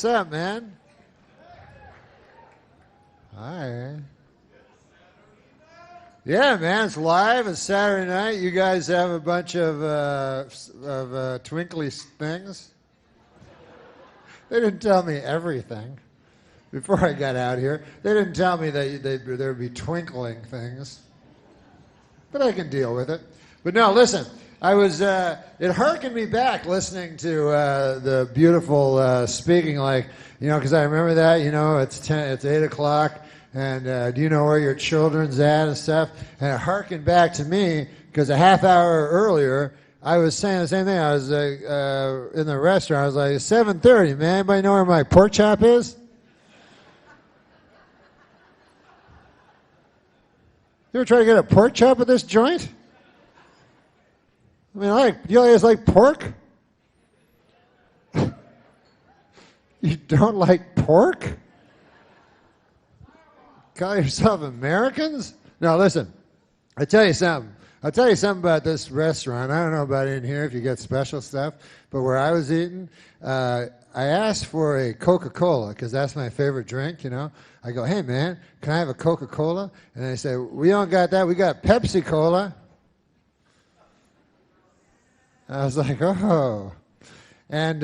What's up, man? Hi. Yeah, man, it's live. It's Saturday night. You guys have a bunch of twinkly things. They didn't tell me everything before I got out here. They didn't tell me that there would be twinkling things, but I can deal with it. But no, listen. It harkened me back listening to the beautiful speaking, because I remember that, it's 8 o'clock, and do you know where your children's at and stuff? And it harkened back to me, because a half hour earlier, I was saying the same thing. I was in the restaurant. I was like, 7:30, man. Anybody know where my pork chop is? You ever try to get a pork chop at this joint? I mean, you guys like pork? You don't like pork? Call yourself Americans? No, listen. I'll tell you something about this restaurant. I don't know about in here if you get special stuff, but where I was eating, I asked for a Coca-Cola because that's my favorite drink, I go, hey, man, can I have a Coca-Cola? And they say, we don't got that. We got Pepsi-Cola. I was like, oh. And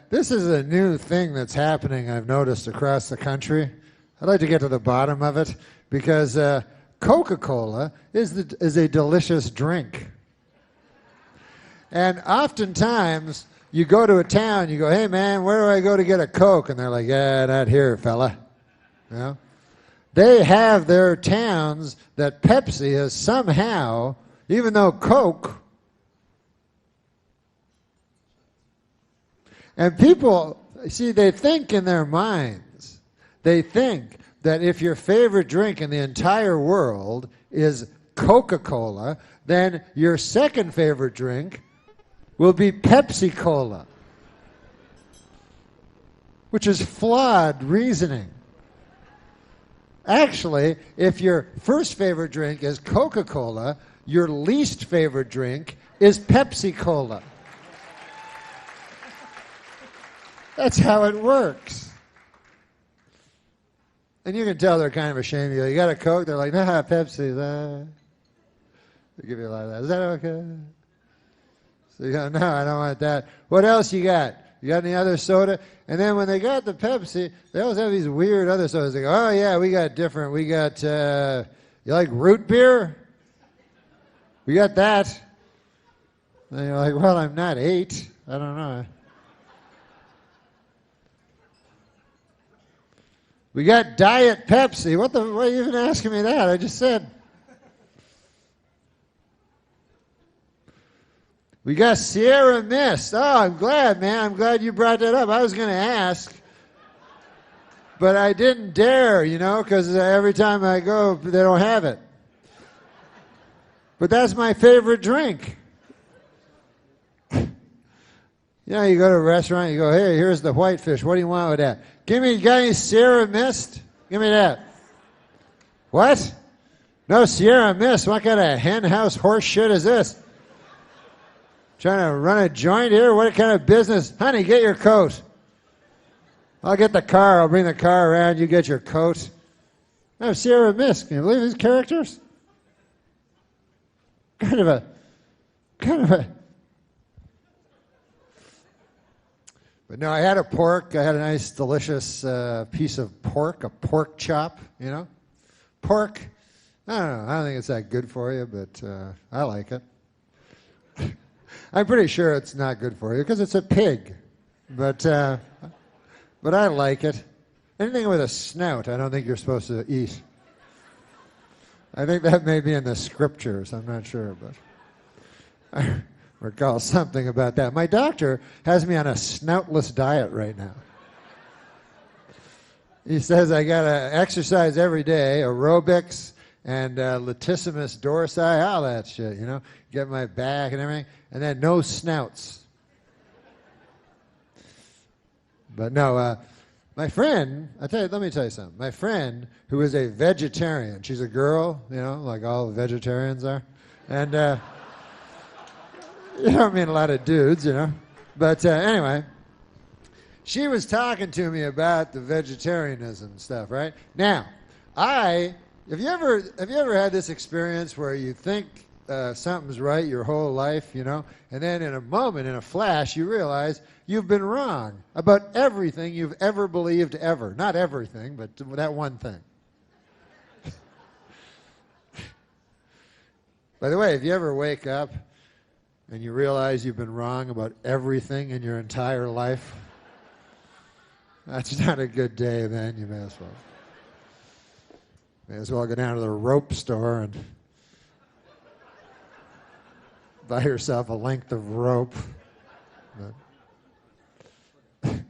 this is a new thing that's happening, I've noticed, across the country. I'd like to get to the bottom of it because Coca-Cola is a delicious drink. And oftentimes, you go to a town, you go, hey, man, where do I go to get a Coke? And they're like, yeah, not here, fella. They have their towns that Pepsi has somehow, even though Coke. And people, see, they think in their minds, they think that if your favorite drink in the entire world is Coca-Cola, then your second favorite drink will be Pepsi-Cola, which is flawed reasoning. Actually, if your first favorite drink is Coca-Cola, your least favorite drink is Pepsi-Cola. That's how it works. And you can tell they're kind of ashamed of you. You got a Coke? They're like, nah, Pepsi. They give you a lot of that. Is that okay? So you go, no, I don't want that. What else you got? You got any other soda? And then when they got the Pepsi, they always have these weird other sodas. They go, oh, yeah, we got different. We got, you like root beer? We got that. And you're like, well, I'm not 8. I don't know. We got Diet Pepsi. Why are you even asking me that? I just said. We got Sierra Mist. Oh, I'm glad, man. I'm glad you brought that up. I was going to ask, but I didn't dare, because every time I go, they don't have it. But that's my favorite drink. You go to a restaurant, you go, hey, here's the whitefish. What do you want with that? You got any Sierra Mist? Give me that. What? No Sierra Mist. What kind of hen house horse shit is this? Trying to run a joint here? What kind of business? Honey, get your coat. I'll get the car. I'll bring the car around. You get your coat. I have Sierra Mist. Can you believe these characters? Kind of a. But no, I had a pork. I had a nice, delicious piece of pork, a pork chop, Pork, I don't know. I don't think it's that good for you, but I like it. I'm pretty sure it's not good for you because it's a pig. But I like it. Anything with a snout, I don't think you're supposed to eat. I think that may be in the scriptures. I'm not sure, but recall something about that. My doctor has me on a snoutless diet right now. He says I got to exercise every day, aerobics and latissimus dorsi, all that shit, get my back and everything, and then no snouts. But no, my friend, let me tell you something. My friend, who is a vegetarian, she's a girl, like all vegetarians are, and you don't mean a lot of dudes, But anyway, she was talking to me about the vegetarianism stuff, right? Now, have you ever had this experience where you think something's right your whole life, you know, and then in a moment, in a flash, you realize you've been wrong about everything you've ever believed ever. Not everything, but that one thing. By the way, if you ever wake up and you realize you've been wrong about everything in your entire life, that's not a good day then. You may as well go down to the rope store and buy yourself a length of rope. Then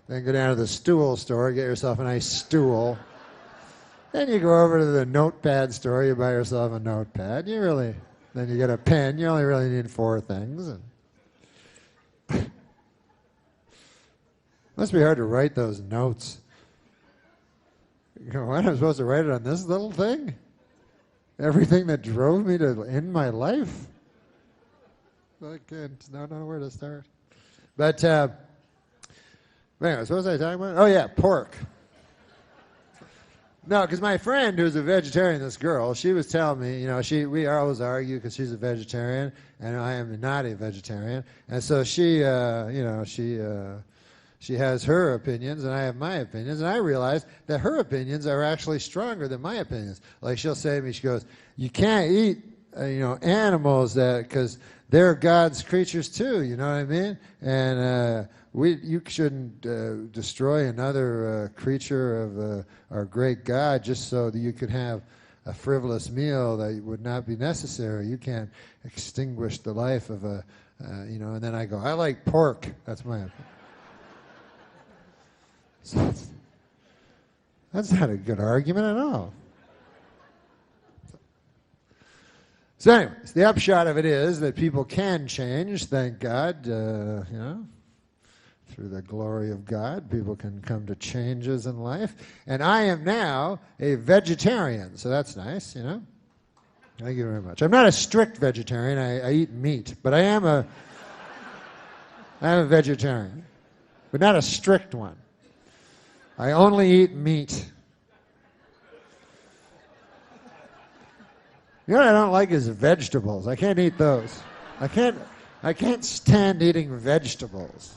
go down to the stool store, get yourself a nice stool. Then you go over to the notepad store, you buy yourself a notepad. Then you get a pen. You only really need 4 things. And must be hard to write those notes. You go, what, I'm supposed to write it on this little thing? Everything that drove me to end my life? I don't know where to start. But, anyways, what was I talking about? Oh, yeah, pork. No, because my friend who's a vegetarian, this girl, she was telling me, you know, we always argue because she's a vegetarian and I am not a vegetarian. And so she has her opinions and I have my opinions. And I realized that her opinions are actually stronger than my opinions. Like she'll say to me, she goes, you can't eat, animals because they're God's creatures too, you know what I mean? And you shouldn't destroy another creature of our great God just so that you could have a frivolous meal that would not be necessary. You can't extinguish the life of and then I go, I like pork. That's my opinion. So that's not a good argument at all. So anyways, the upshot of it is that people can change, thank God, through the glory of God, people can come to changes in life. And I am now a vegetarian, so that's nice, you know. Thank you very much. I'm not a strict vegetarian. I eat meat, but I am a vegetarian, but not a strict one. I only eat meat. You know what I don't like is vegetables. I can't eat those. I can't stand eating vegetables.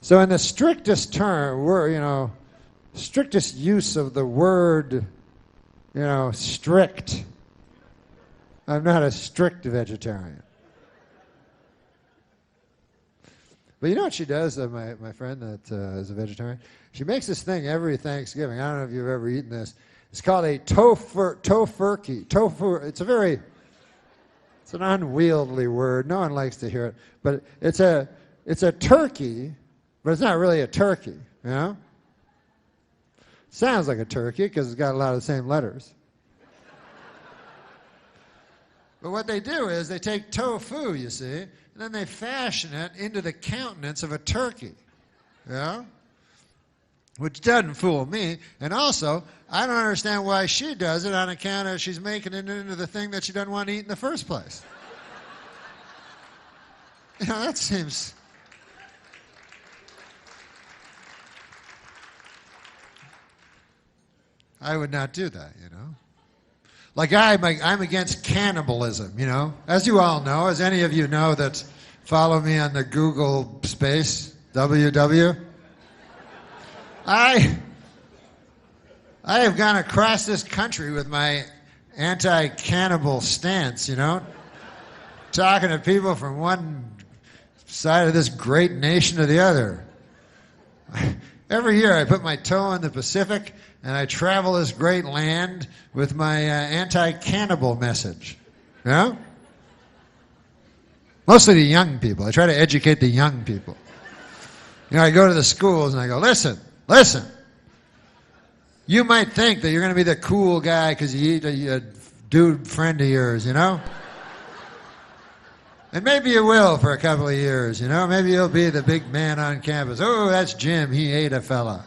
So in the strictest term, strictest use of the word, strict, I'm not a strict vegetarian. But you know what she does, my friend that is a vegetarian? She makes this thing every Thanksgiving. I don't know if you've ever eaten this. It's called a tofurkey. Tofu, it's an unwieldy word. No one likes to hear it. But it's a turkey, but it's not really a turkey, you know? Sounds like a turkey because it's got a lot of the same letters. But what they do is they take tofu, you see, and then they fashion it into the countenance of a turkey, you know? Which doesn't fool me. And also, I don't understand why she does it on account of she's making it into the thing that she doesn't want to eat in the first place. That seems... I would not do that, you know. Like I'm against cannibalism, you know. As you all know, as any of you know that follow me on the Google space, WW. I have gone across this country with my anti-cannibal stance, you know, talking to people from one side of this great nation to the other. Every year I put my toe in the Pacific and I travel this great land with my anti-cannibal message, you know? Mostly the young people. I try to educate the young people. You know, I go to the schools and I go, listen, you might think that you're going to be the cool guy because you eat a dude friend of yours, you know? And maybe you will for a couple of years, you know? Maybe you'll be the big man on campus. Oh, that's Jim. He ate a fella.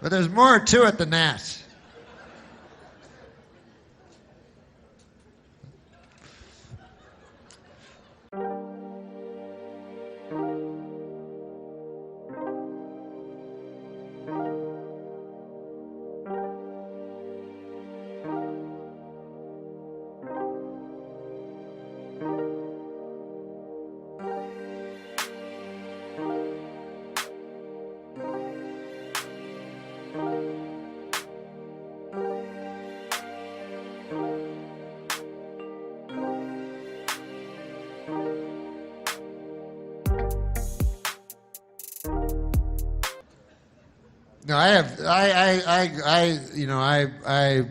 But there's more to it than that. No, I have. You know, I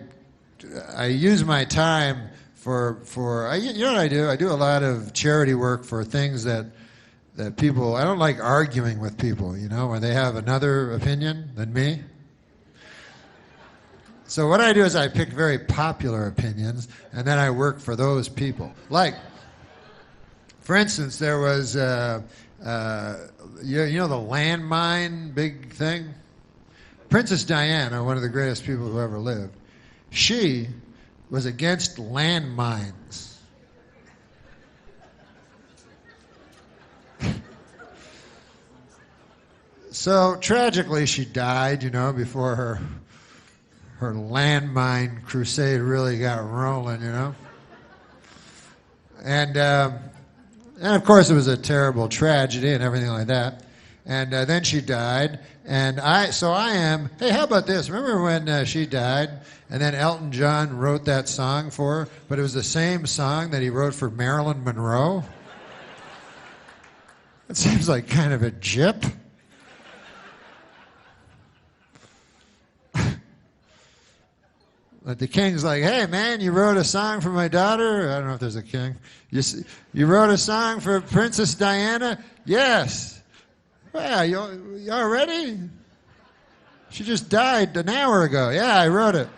use my time you know what I do? I do a lot of charity work for things that people. I don't like arguing with people. You know, when they have another opinion than me. So what I do is I pick very popular opinions, and then I work for those people. Like, for instance, there was you know the landmine big thing. Princess Diana, one of the greatest people who ever lived, she was against landmines. So tragically, she died, you know, before her landmine crusade really got rolling, you know. And of course, it was a terrible tragedy and everything like that. And then she died, and hey, how about this? Remember when she died, and then Elton John wrote that song for her, but it was the same song that he wrote for Marilyn Monroe? It seems like kind of a jip. But the king's like, hey, man, you wrote a song for my daughter? I don't know if there's a king. You wrote a song for Princess Diana? Yes. Well, you all ready? She just died an hour ago. Yeah, I wrote it.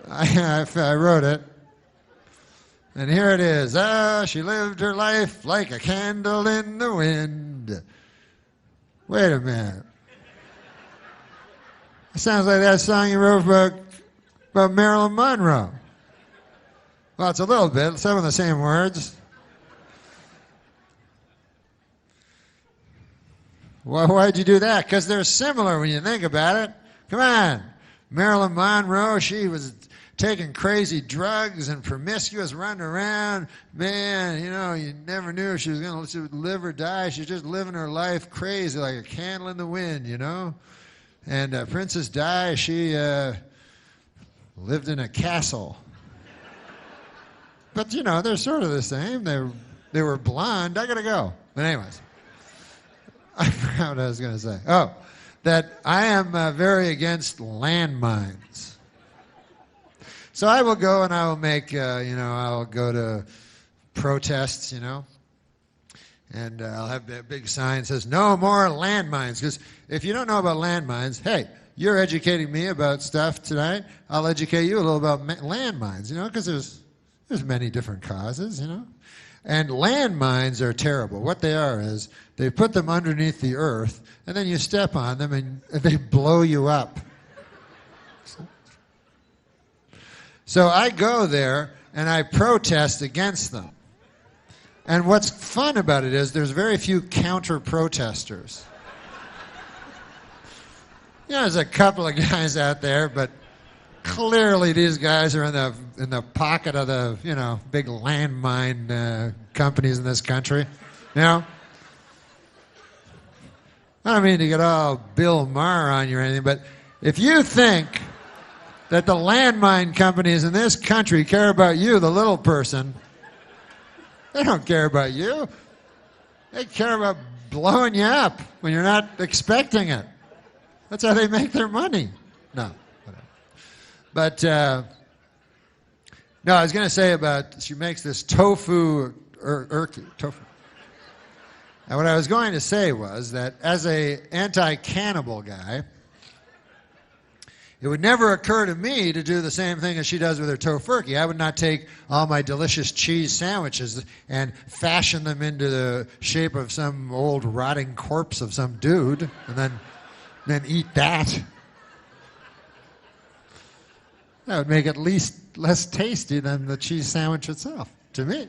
I wrote it. And here it is. She lived her life like a candle in the wind. Wait a minute. It sounds like that song you wrote about Marilyn Monroe. Well, it's a little bit. Some of the same words. Well, why'd you do that? Because they're similar when you think about it. Come on. Marilyn Monroe, she was taking crazy drugs and promiscuous, running around. Man, you know, you never knew if she was going to live or die. She's just living her life crazy like a candle in the wind, you know. And Princess Di, she lived in a castle. But, you know, they're sort of the same. They were blonde. I got to go. But anyways. I forgot what I was going to say. Oh, that I am very against landmines. So I will go and I will make, I'll go to protests, you know, and I'll have a big sign that says, no more landmines. Because if you don't know about landmines, hey, you're educating me about stuff tonight. I'll educate you a little about landmines, you know, because there's many different causes, you know. And landmines are terrible. What they are is they put them underneath the earth, and then you step on them, and they blow you up. So I go there, and I protest against them. And what's fun about it is there's very few counter-protesters. You know, there's a couple of guys out there, but clearly these guys are in the pocket of the, you know, big landmine companies in this country, you know. I don't mean to get all Bill Maher on you or anything, but if you think that the landmine companies in this country care about you, the little person, they don't care about you. They care about blowing you up when you're not expecting it. That's how they make their money. No. But, no, I was going to say about, she makes this tofu. And what I was going to say was that as a anti-cannibal guy, it would never occur to me to do the same thing as she does with her tofurkey. I would not take all my delicious cheese sandwiches and fashion them into the shape of some old rotting corpse of some dude and then eat that. That would make it less tasty than the cheese sandwich itself, to me.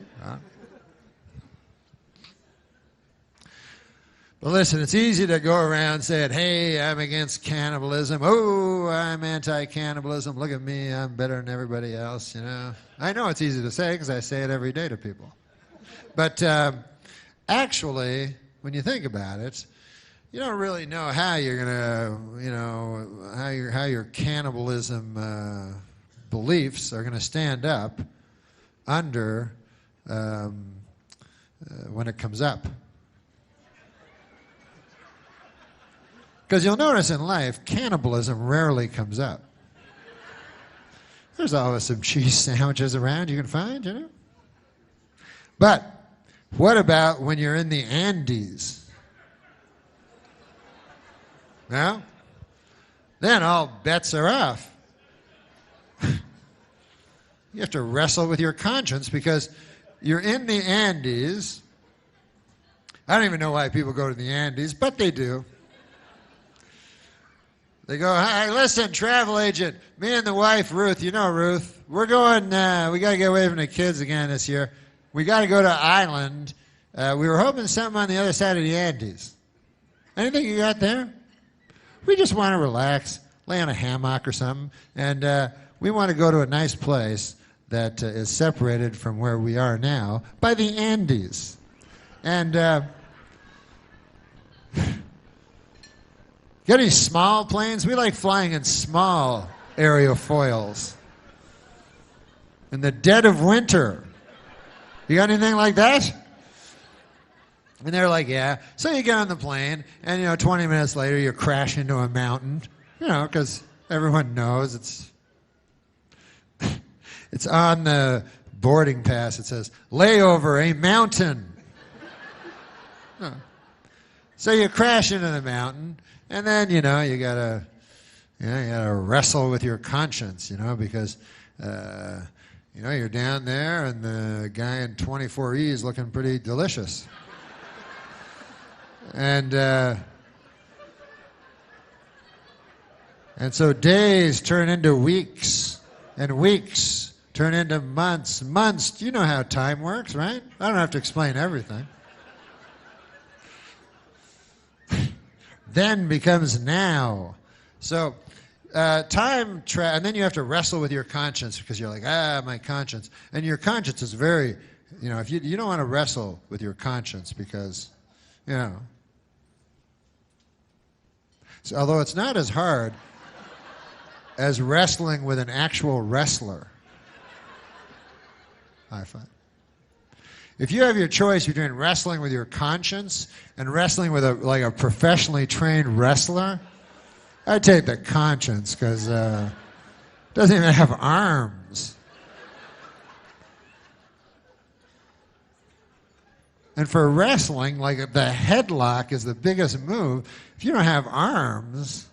But listen, it's easy to go around saying, hey, I'm against cannibalism. Oh, I'm anti-cannibalism. Look at me. I'm better than everybody else, you know. I know it's easy to say because I say it every day to people. But actually, when you think about it, you don't really know how you're going to, you know, how your cannibalism beliefs are going to stand up under when it comes up. Because you'll notice in life, cannibalism rarely comes up. There's always some cheese sandwiches around you can find, you know? But what about when you're in the Andes? Well, then all bets are off. You have to wrestle with your conscience because you're in the Andes. I don't even know why people go to the Andes, but they do. They go, hey, listen, travel agent, me and the wife, Ruth, you know Ruth, we're going, we got to get away from the kids again this year. We got to go to Island. We were hoping something on the other side of the Andes. Anything you got there? We just want to relax, lay on a hammock or something, and we want to go to a nice place that is separated from where we are now by the Andes. And got any small planes? We like flying in small aerofoils in the dead of winter. You got anything like that? And they're like, yeah. So you get on the plane, and 20 minutes later you crash into a mountain, because everyone knows it's on the boarding pass. It says layover a mountain. So you crash into the mountain, and then you gotta wrestle with your conscience, because you're down there, and the guy in 24E is looking pretty delicious, and so days turn into weeks, and weeks turn into months. Months, you know how time works, right? I don't have to explain everything. Then becomes now. So and then you have to wrestle with your conscience because you're like, my conscience. And your conscience is very, if you don't want to wrestle with your conscience because, so, although it's not as hard as wrestling with an actual wrestler, I find. If you have your choice between wrestling with your conscience and wrestling with a professionally trained wrestler, I'd take the conscience because it doesn't even have arms. And for wrestling, the headlock is the biggest move. If you don't have arms.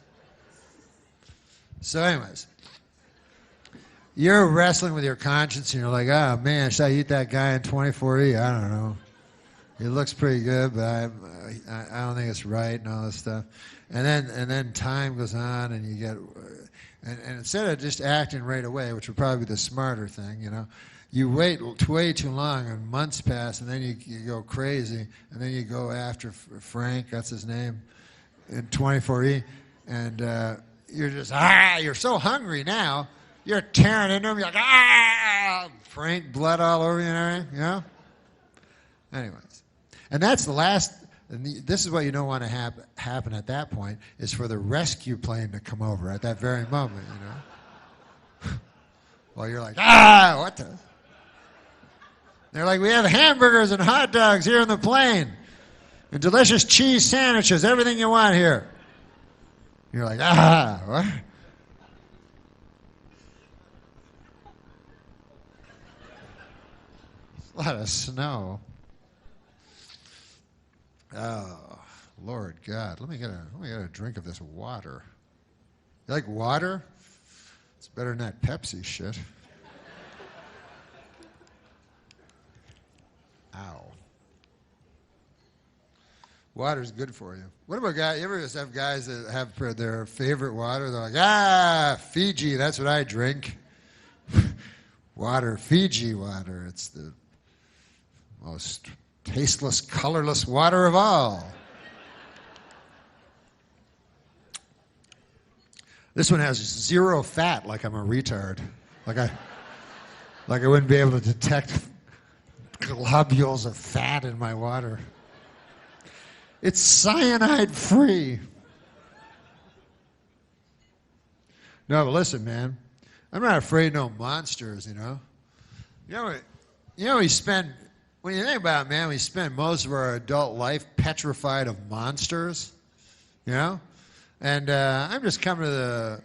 So anyways, you're wrestling with your conscience, and you're like, oh, man, should I eat that guy in 24E? I don't know. He looks pretty good, but I don't think it's right and all this stuff. And then time goes on, and you get... And instead of just acting right away, which would probably be the smarter thing, you wait way too long, and months pass, and then you go crazy, and then you go after Frank, that's his name, in 24E, and you're just, you're so hungry now, you're tearing into him. You're like, Frank, blood all over you and everything, Anyways. And that's the last, and this is what you don't want to happen at that point, is for the rescue plane to come over at that very moment, Well, you're like, what the? They're like, we have hamburgers and hot dogs here on the plane, and delicious cheese sandwiches, everything you want here. You're like, what? A lot of snow. Oh, Lord God. Let me get a drink of this water. You like water? It's better than that Pepsi shit. Ow. Water's good for you. What about guys? You ever just have guys that have their favorite water? They're like, Fiji, that's what I drink. Water, Fiji water. It's the most tasteless, colorless water of all. This one has 0 fat, like I'm a retard. Like I wouldn't be able to detect globules of fat in my water. It's cyanide free. No, but listen, man. I'm not afraid of no monsters, we spend... When you think about it, man, we spend most of our adult life petrified of monsters, And I'm just coming to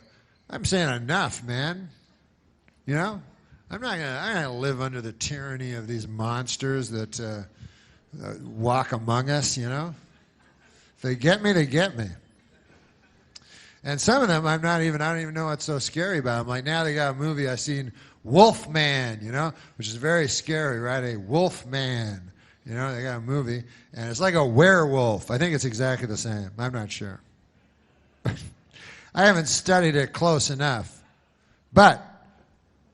I'm saying enough, man. You know? I'm not gonna live under the tyranny of these monsters that walk among us, you know? If they get me, they get me. And some of them I don't even know what's so scary about them. Like now they got a movie I've seen, Wolfman, you know, which is very scary, right? A Wolfman. You know, they got a movie, and it's like a werewolf. I think it's exactly the same. I'm not sure. I haven't studied it close enough. But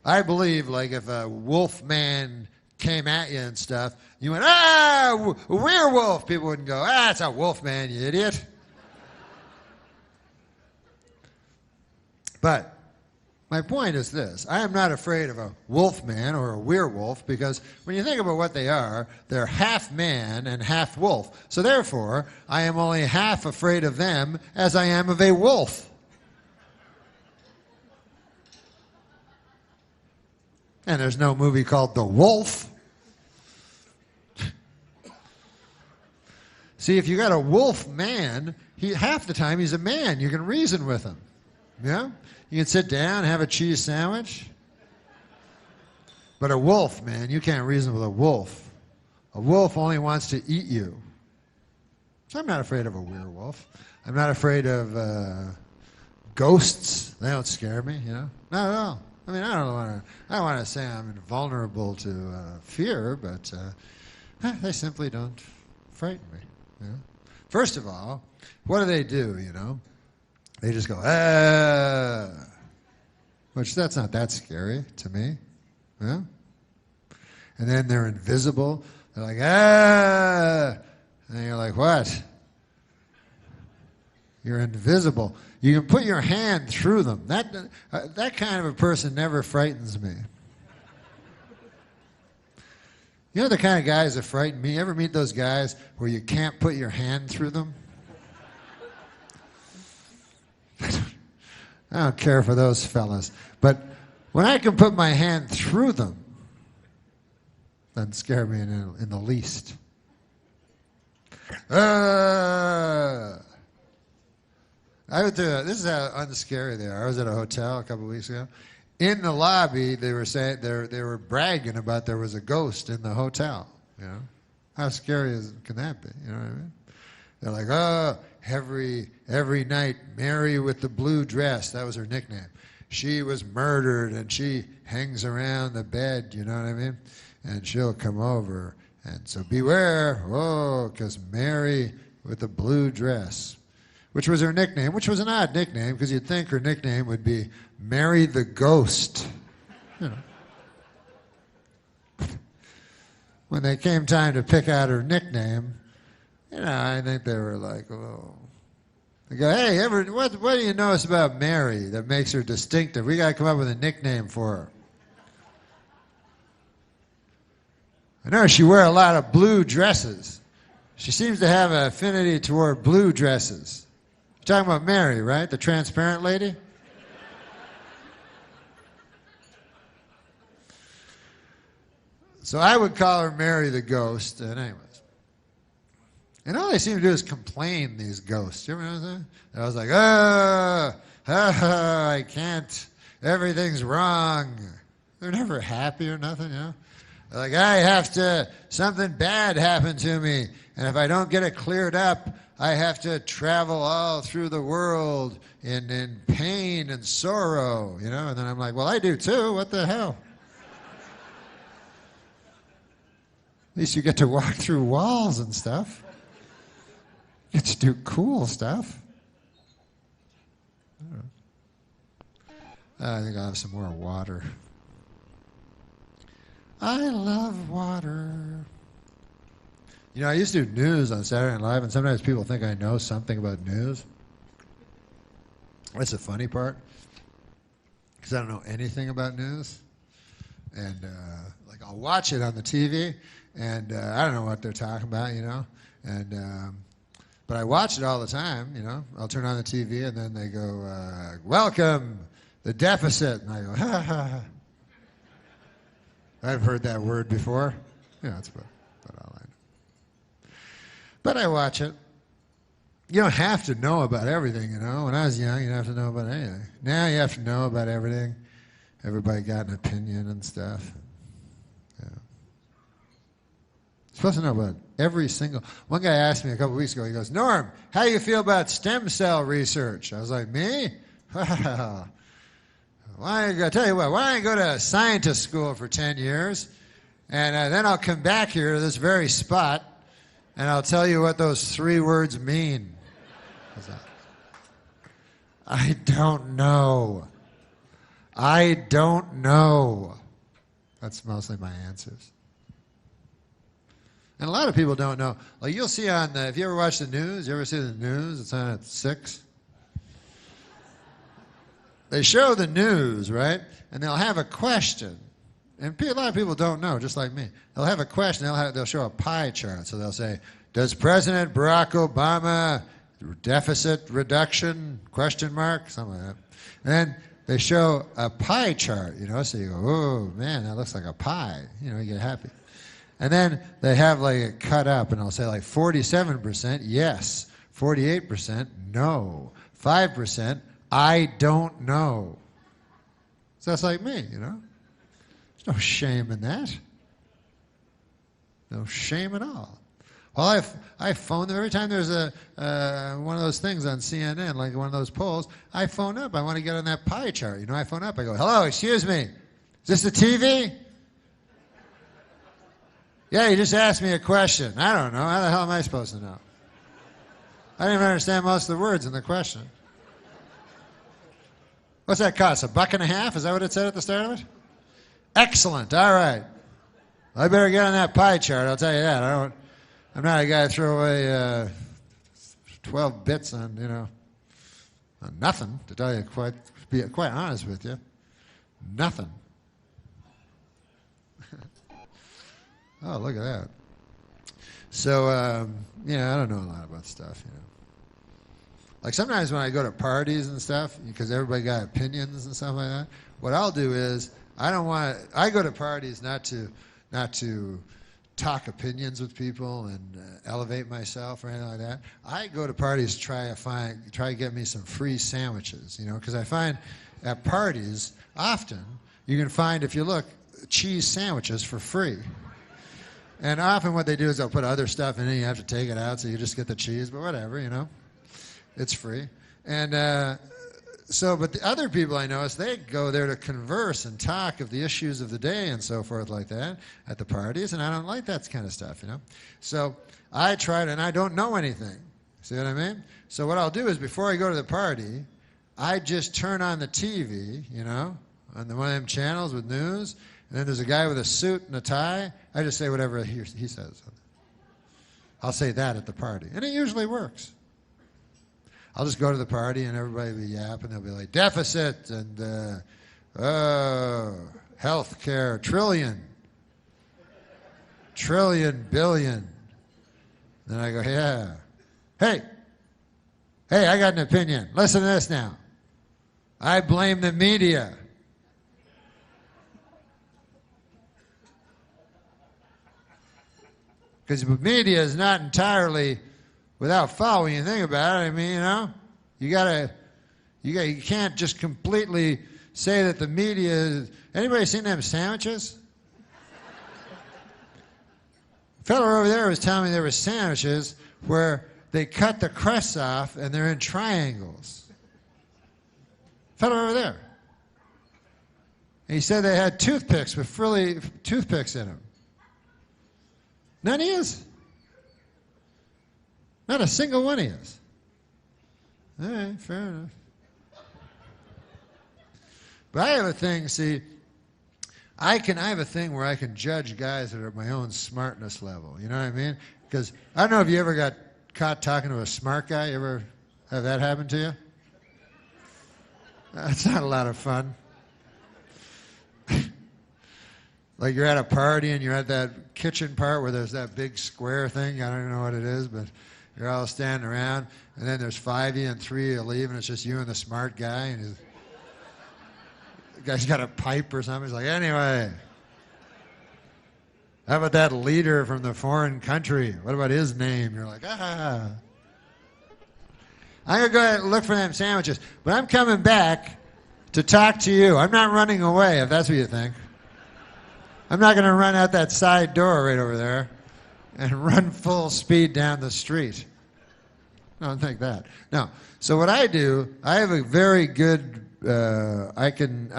I believe, like, if a wolfman came at you and stuff, you went, a werewolf. People wouldn't go, it's a wolfman, you idiot. But my point is this. I am not afraid of a wolfman or a werewolf because when you think about what they are, they're half man and half wolf. So therefore, I am only half afraid of them as I am of a wolf. And there's no movie called The Wolf. See, if you got a wolf man, half the time he's a man. You can reason with him. Yeah? You can sit down, have a cheese sandwich. But a wolf, man, you can't reason with a wolf. A wolf only wants to eat you. So I'm not afraid of a werewolf. I'm not afraid of ghosts. They don't scare me, you know? Not at all. I mean, I don't want to say I'm invulnerable to fear, but they simply don't frighten me. You know? First of all, what do? You know? They just go, which that's not that scary to me. Yeah? And then they're invisible. They're like, and you're like, what? You're invisible. You can put your hand through them. That kind of a person never frightens me. You know the kind of guys that frighten me? You ever meet those guys where you can't put your hand through them? I don't care for those fellas. But when I can put my hand through them, doesn't scare me in the least. This is how unscary they are. I was at a hotel a couple of weeks ago. In the lobby, they were saying they were bragging about there was a ghost in the hotel. You know, how scary can that be? You know what I mean? They're like, every night, Mary with the blue dress. That was her nickname. She was murdered, and she hangs around the bed. You know what I mean? And she'll come over, and so beware, because Mary with the blue dress. Which was her nickname, which was an odd nickname, because you'd think her nickname would be Mary the Ghost. You know. When they came time to pick out her nickname, you know, I think they were like, oh. They go, hey, what do you notice about Mary that makes her distinctive? We got to come up with a nickname for her. I know she wears a lot of blue dresses. She seems to have an affinity toward blue dresses. You're talking about Mary, right? The transparent lady? So I would call her Mary the Ghost. And anyways. And all they seem to do is complain, these ghosts. You remember that? And I was like, I can't. Everything's wrong. They're never happy or nothing, you know? They're like, something bad happened to me. And if I don't get it cleared up, I have to travel all through the world in pain and sorrow, you know? And then I'm like, well, I do too. What the hell? At least you get to walk through walls and stuff. You get to do cool stuff. I think I'll have some more water. I love water. You know, I used to do news on Saturday Night Live, and sometimes people think I know something about news. That's the funny part, because I don't know anything about news. And, like, I'll watch it on the TV, and I don't know what they're talking about, you know. And but I watch it all the time, you know. I'll turn on the TV, and then they go, welcome, the deficit. And I go, ha, ha, ha. I've heard that word before. Yeah, that's about all I know. But I watch it. You don't have to know about everything, you know. When I was young, you didn't have to know about anything. Now you have to know about everything. Everybody got an opinion and stuff. Yeah. You're supposed to know about every single... One guy asked me a couple weeks ago, he goes, Norm, how do you feel about stem cell research? I was like, me? Well, I tell you what, why don't I go to scientist school for 10 years, and then I'll come back here to this very spot, and I'll tell you what those 3 words mean. I don't know. I don't know. That's mostly my answers. And a lot of people don't know. Like you'll see on the, if you ever watch the news, you ever see the news? It's on at 6. They show the news, right? And they'll have a question. And a lot of people don't know, just like me. They'll have a question. They'll show a pie chart. So they'll say, does President Barack Obama deficit reduction, question mark, something like that. And then they show a pie chart, you know, so you go, oh, man, that looks like a pie. You know, you get happy. And then they have like it cut up, and they'll say like 47% yes, 48% no, 5% I don't know. So that's like me, you know. There's no shame in that. No shame at all. Well, I phone them every time there's a one of those things on CNN, like one of those polls. I phone up. I want to get on that pie chart. You know, I phone up. I go, hello, excuse me. Is this the TV? Yeah, you just asked me a question. I don't know. How the hell am I supposed to know? I didn't even understand most of the words in the question. What's that cost? $1.50? Is that what it said at the start of it? Excellent. All right. I better get on that pie chart. I'll tell you that. I'm not a guy to throw away 12 bits on, you know, on nothing, to tell you be quite honest with you. Nothing. Oh, look at that. So, yeah, I don't know a lot about stuff, you know. Like sometimes when I go to parties and stuff, because everybody got opinions and stuff like that, what I'll do is I go to parties not to talk opinions with people and elevate myself or anything like that. I go to parties to try to get me some free sandwiches, you know, because I find at parties often you can find, if you look, cheese sandwiches for free. And often what they do is they'll put other stuff in it, you have to take it out, so you just get the cheese, but whatever, you know. It's free. And but the other people I notice, they go there to converse and talk of the issues of the day and so forth like that at the parties, and I don't like that kind of stuff, you know. So I tried, and I don't know anything. See what I mean? So what I'll do is before I go to the party, I just turn on the TV, you know, on one of them channels with news, and then there's a guy with a suit and a tie. I just say whatever he says. I'll say that at the party, and it usually works. I'll just go to the party and everybody will be yapping. They'll be like, deficit and health care, trillion, billion. Then I go, yeah. Hey, I got an opinion. Listen to this now. I blame the media. Because the media is not entirely... without following you think about it, I mean, you know, you can't just completely say that the media is, anybody seen them sandwiches? A fellow over there was telling me there were sandwiches where they cut the crusts off and they're in triangles. Fellow over there. And he said they had toothpicks with frilly toothpicks in them. None of his. Not a single one of us. All right, fair enough. But I have a thing, see, I have a thing where I can judge guys that are at my own smartness level. You know what I mean? Because I don't know if you ever got caught talking to a smart guy. You ever have that happen to you? That's not a lot of fun. Like you're at a party and you're at that kitchen part where there's that big square thing. I don't even know what it is, but you're all standing around, and then there's 5 of you and 3 of you leave, and it's just you and the smart guy, and the guy's got a pipe or something. He's like, anyway, how about that leader from the foreign country? What about his name? You're like, ah. I'm going to go ahead and look for them sandwiches. But I'm coming back to talk to you. I'm not running away, if that's what you think. I'm not going to run out that side door right over there and run full speed down the street. I don't think that. No. So what I do, I have a very good, I can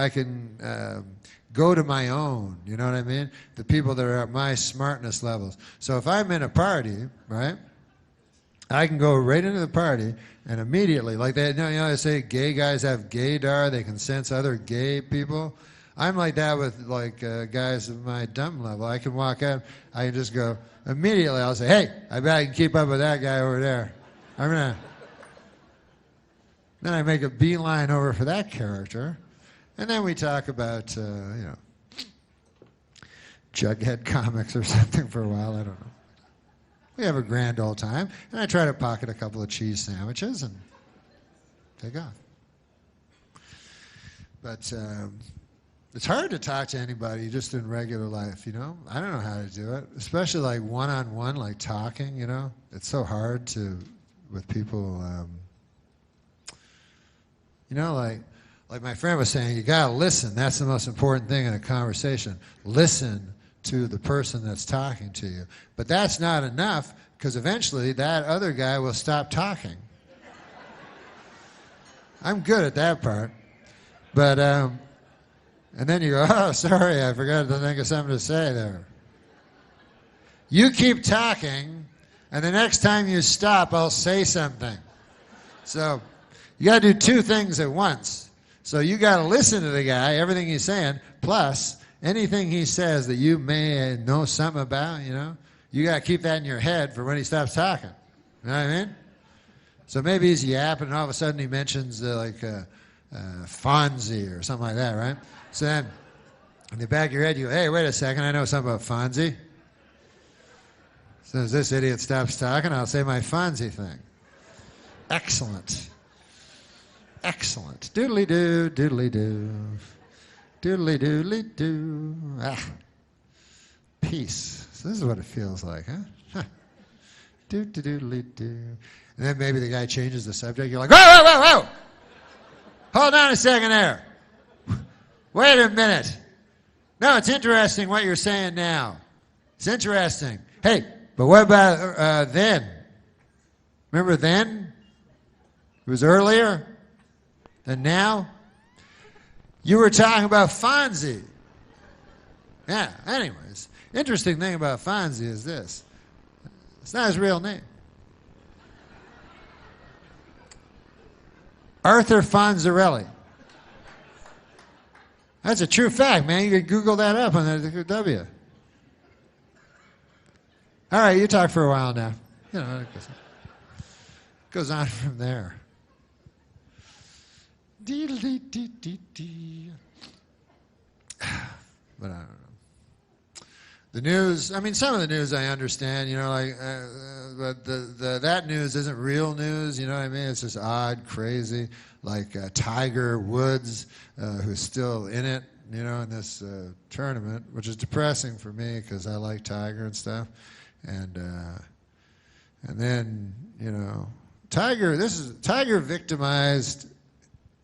go to my own, you know what I mean? The people that are at my smartness levels. So if I'm in a party, right, I can go right into the party and immediately, like they, you know, they say gay guys have gaydar, they can sense other gay people. I'm like that with like guys of my dumb level. I can walk out, I can just go, immediately I'll say, hey, I bet I can keep up with that guy over there. Then I make a beeline over for that character. And then we talk about, Jughead comics or something for a while. I don't know. We have a grand old time. And I try to pocket a couple of cheese sandwiches and take off. But it's hard to talk to anybody just in regular life, you know? I don't know how to do it, especially like one-on-one, like talking, you know? It's so hard to, with people, like my friend was saying, you got to listen. That's the most important thing in a conversation. Listen to the person that's talking to you. But that's not enough, because eventually that other guy will stop talking. I'm good at that part. But, and then you go, oh, sorry, I forgot to think of something to say there. You keep talking, and the next time you stop, I'll say something. So you got to do two things at once. So you got to listen to the guy, everything he's saying, plus anything he says that you may know something about, you know, you got to keep that in your head for when he stops talking. You know what I mean? So maybe he's yapping, and all of a sudden he mentions Fonzie or something like that, right? So then in the back of your head, you go, hey, wait a second, I know something about Fonzie. So as this idiot stops talking, I'll say my Fonzie thing. Excellent. Excellent. Doodly-doo, doodly-doo. Doodly-doodly-doo. Ah. Peace. So this is what it feels like, huh? Doo-doo-doodly-doo. And then maybe the guy changes the subject. You're like, whoa, whoa, whoa, whoa! Hold on a second there. Wait a minute. No, it's interesting what you're saying now. It's interesting. Hey, but what about then? Remember then? It was earlier than now? You were talking about Fonzie. Yeah, anyways. Interesting thing about Fonzie is this. It's not his real name. Arthur Fonzarelli. That's a true fact, man. You can Google that up on the W. All right, you talk for a while now. You know, it goes on from there. But I don't know. The news, I mean, some of the news I understand, you know, like, but that news isn't real news, you know what I mean? It's just odd, crazy, like Tiger Woods, who's still in it, you know, in this tournament, which is depressing for me because I like Tiger and stuff. And then, you know, Tiger victimized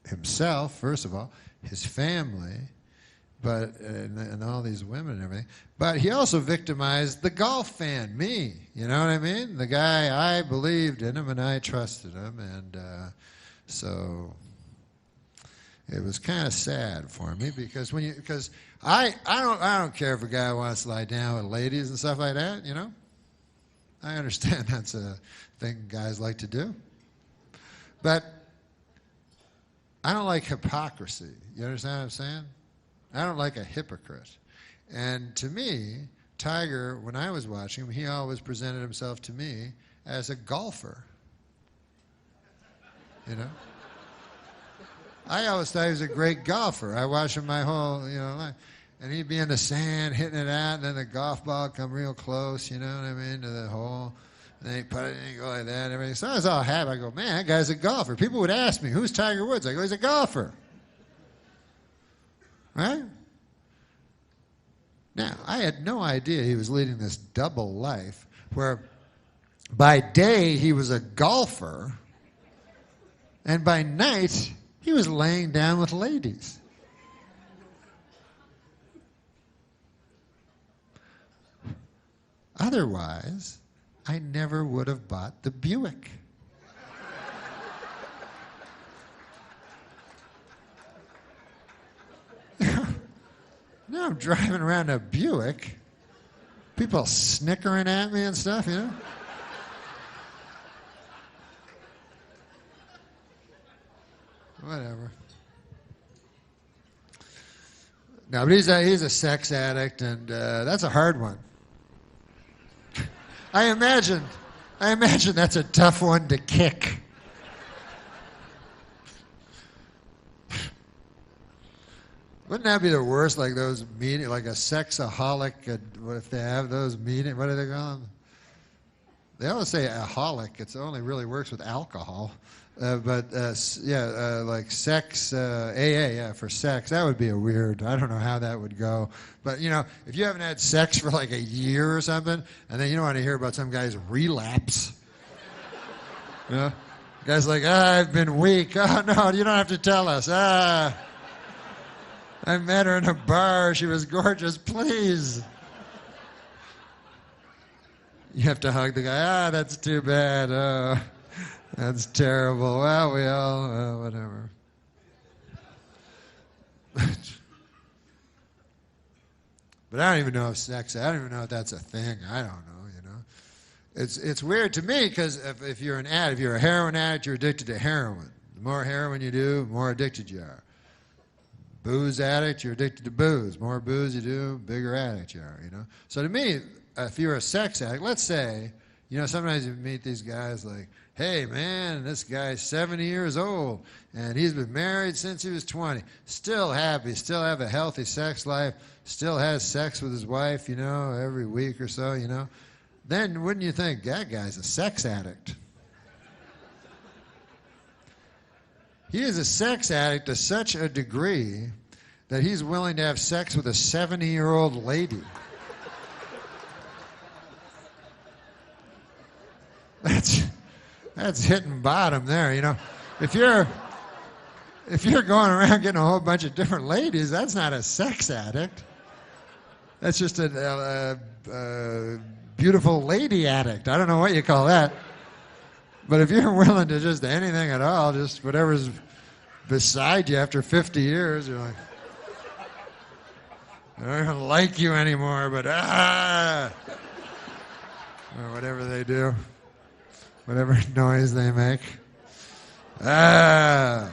himself, first of all, his family, but and all these women and everything. But he also victimized the golf fan, me. You know what I mean? The guy, I believed in him and I trusted him, and so it was kind of sad for me because I don't care if a guy wants to lie down with ladies and stuff like that. You know, I understand that's a thing guys like to do, but I don't like hypocrisy. You understand what I'm saying? I don't like a hypocrite. And to me, Tiger, when I was watching him, he always presented himself to me as a golfer. You know? I always thought he was a great golfer. I watched him my whole, you know, life. And he'd be in the sand hitting it out, and then the golf ball would come real close, you know what I mean, to the hole. And then he'd put it in and go like that and everything. So I was all happy. I go, man, that guy's a golfer. People would ask me, who's Tiger Woods? I go, he's a golfer. Right? Now, I had no idea he was leading this double life where by day he was a golfer And by night, he was laying down with ladies. Otherwise, I never would have bought the Buick. Now I'm driving around a Buick. People snickering at me and stuff, you know? Whatever. No, but he's a sex addict, and that's a hard one. I imagine that's a tough one to kick. Wouldn't that be the worst? Like those meetings, like a sexaholic. What if they have those meetings? What do they call them? They always say aholic. It only really works with alcohol. Like sex, AA, yeah, for sex. That would be a weird. I don't know how that would go. But you know, if you haven't had sex for like a year or something, and then you don't want to hear about some guy's relapse. You know, guy's like, I've been weak. Oh no, you don't have to tell us. I met her in a bar. She was gorgeous. Please. You have to hug the guy. That's too bad. Oh, that's terrible. Well, we all, whatever. But I don't even know if sex, I don't even know if that's a thing. I don't know, you know. It's weird to me because if you're an addict, if you're a heroin addict, you're addicted to heroin. The more heroin you do, the more addicted you are. Booze addict, you're addicted to booze. More booze you do, bigger addict you are, you know. So to me, if you're a sex addict, let's say, you know, sometimes you meet these guys like, hey, man, this guy's 70 years old, and he's been married since he was 20. Still happy, still have a healthy sex life, still has sex with his wife, you know, every week or so, you know. Then wouldn't you think, that guy's a sex addict? He is a sex addict to such a degree that he's willing to have sex with a 70-year-old lady. That's hitting bottom there, you know. If you're going around getting a whole bunch of different ladies, that's not a sex addict. That's just a beautiful lady addict. I don't know what you call that. But if you're willing to just anything at all, just whatever's beside you after 50 years, you're like, I don't like you anymore, but or whatever they do. Whatever noise they make. But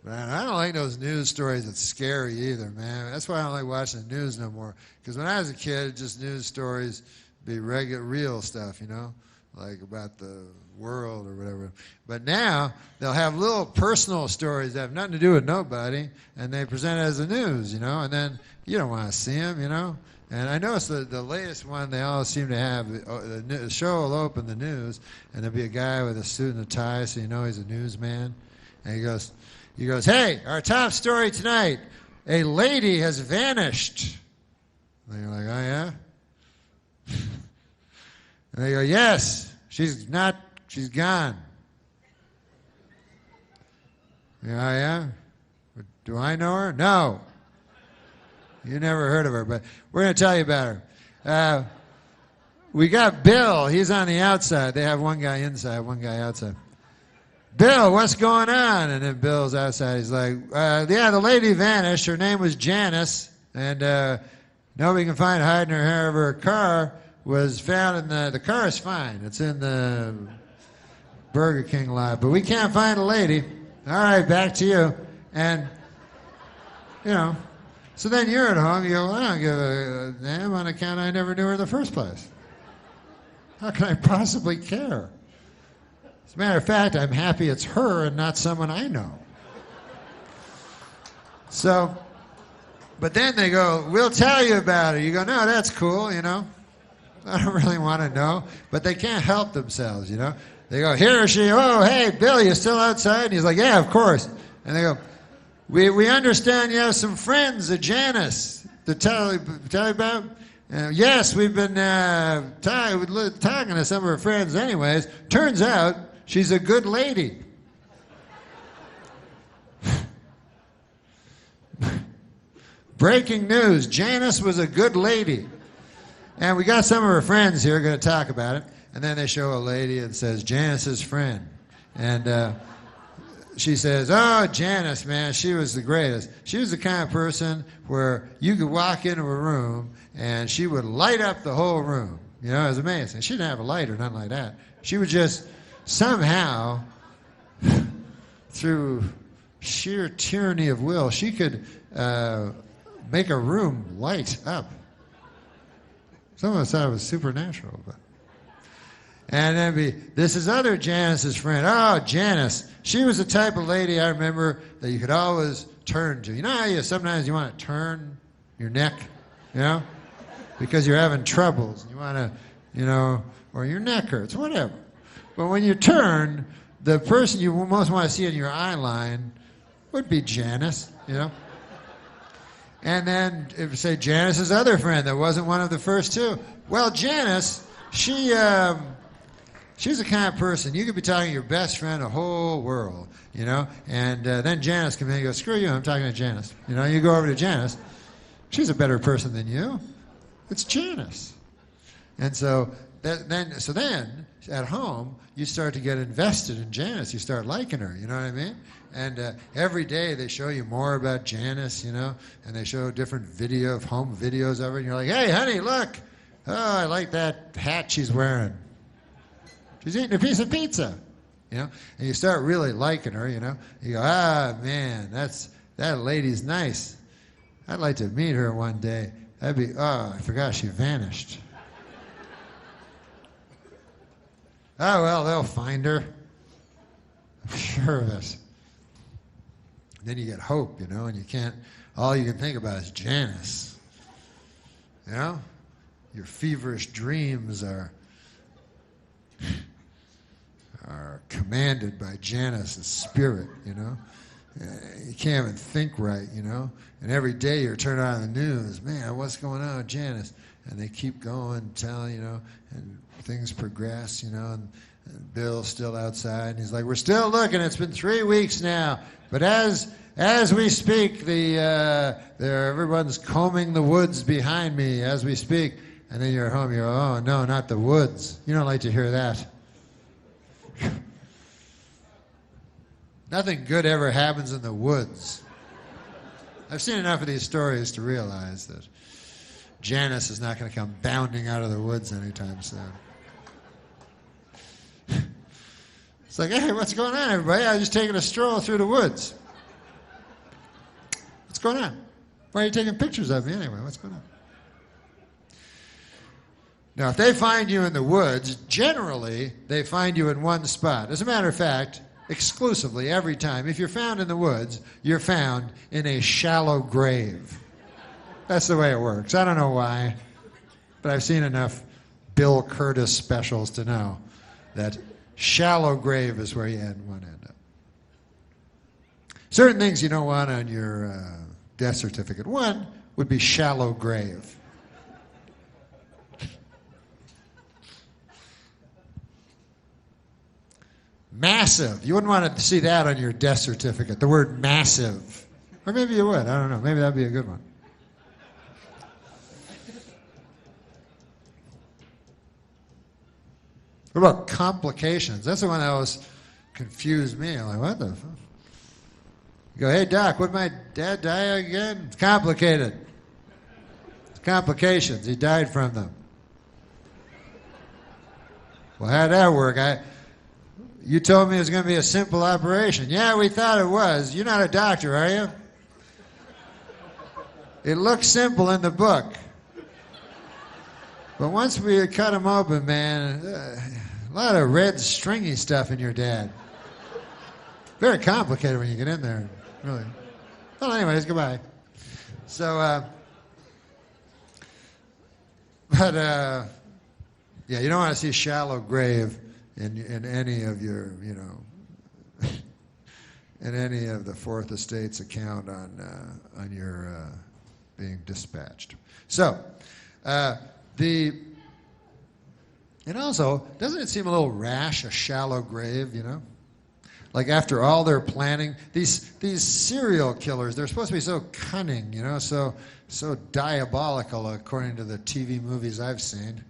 man, I don't like those news stories that's scary either, man. That's why I don't like watching the news no more. Because when I was a kid, just news stories be real stuff, you know, like about the world or whatever. But now they'll have little personal stories that have nothing to do with nobody, and they present it as the news, you know, and then you don't want to see them, you know. And I noticed the latest one, they all seem to have, the show will open the news, and there'll be a guy with a suit and a tie, so you know he's a newsman. And he goes, hey, our top story tonight, a lady has vanished. And you're like, oh, yeah? And they go, yes, she's gone. Yeah, oh, yeah? Do I know her? No. You never heard of her, but we're going to tell you about her. We got Bill. He's on the outside. They have one guy inside, one guy outside. Bill, what's going on? And then Bill's outside. He's like, yeah, the lady vanished. Her name was Janice, and nobody can find her hiding her hair of her car. Was found in the car is fine. It's in the Burger King lot, but we can't find a lady. All right, back to you. And, you know, so then you're at home. You go, well, I don't give a damn on account I never knew her in the first place. How can I possibly care? As a matter of fact, I'm happy it's her and not someone I know. So, but then they go, we'll tell you about it. You go, no, that's cool, you know. I don't really want to know. But they can't help themselves, you know. They go, here she, oh, hey, Bill, you still outside? And he's like, yeah, of course. And they go, we understand you have some friends, a Janice, to tell you about. Yes, we've been talking to some of her friends anyways. Turns out she's a good lady. Breaking news, Janice was a good lady. And we got some of her friends here going to talk about it. And then they show a lady and says, Janice's friend. And she says, oh, Janice, man, she was the greatest. She was the kind of person where you could walk into a room and she would light up the whole room. You know, it was amazing. She didn't have a light or nothing like that. She would just somehow, through sheer tyranny of will, she could make a room light up. Some of us thought it was supernatural, but. And then this is other Janice's friend. Oh, Janice. She was the type of lady I remember that you could always turn to. You know how sometimes you want to turn your neck, you know, because you're having troubles. You want to, you know, or your neck hurts, whatever. But when you turn, the person you most want to see in your eye line would be Janice, you know. And then, if you say Janice's other friend that wasn't one of the first two. Well, Janice, she's the kind of person, you could be talking to your best friend the whole world, you know, and then Janice come in and go, screw you, I'm talking to Janice. You know, you go over to Janice. She's a better person than you. It's Janice. And so then at home, you start to get invested in Janice. You start liking her, you know what I mean? And every day they show you more about Janice, you know, and they show different home videos of her, and you're like, hey, honey, look. Oh, I like that hat she's wearing. She's eating a piece of pizza, you know, and you start really liking her, you know. You go, man, that lady's nice. I'd like to meet her one day. I forgot she vanished. Oh, well, they'll find her. I'm sure of it. Then you get hope, you know, and all you can think about is Janice. You know? Your feverish dreams are commanded by Janice's spirit, you know. You can't even think right, you know. And every day you're turning on the news, man, what's going on with Janice? And they keep going, telling, you know, and things progress, you know, and Bill's still outside, and he's like, we're still looking, it's been 3 weeks now. But as we speak, everyone's combing the woods behind me as we speak. And then you're at home, you go, oh, no, not the woods. You don't like to hear that. Nothing good ever happens in the woods. I've seen enough of these stories to realize that Janice is not going to come bounding out of the woods anytime soon. It's like, hey, what's going on, everybody? I was just taking a stroll through the woods. What's going on? Why are you taking pictures of me anyway? What's going on? Now, if they find you in the woods, generally, they find you in one spot. As a matter of fact, exclusively, every time, if you're found in the woods, you're found in a shallow grave. That's the way it works. I don't know why, but I've seen enough Bill Curtis specials to know that shallow grave is where you want to end up. Certain things you don't want on your death certificate. One would be shallow grave. Massive. You wouldn't want to see that on your death certificate, the word massive. Or maybe you would. I don't know. Maybe that'd be a good one. What about complications? That's the one that always confused me. I'm like, what the fuck? You go, hey, Doc, would my dad die again? It's complicated. It's complications. He died from them. Well, how'd that work? You told me it was going to be a simple operation. Yeah, we thought it was. You're not a doctor, are you? It looks simple in the book. But once we cut him open, man, a lot of red stringy stuff in your dad. Very complicated when you get in there, really. Well, anyways, goodbye. So, yeah, you don't want to see shallow grave in any of your, you know, in any of the Fourth Estate's account on your being dispatched. So, Uh, the and also, doesn't it seem a little rash, a shallow grave, you know? Like after all their planning, these serial killers, they're supposed to be so cunning, you know, so diabolical according to the TV movies I've seen.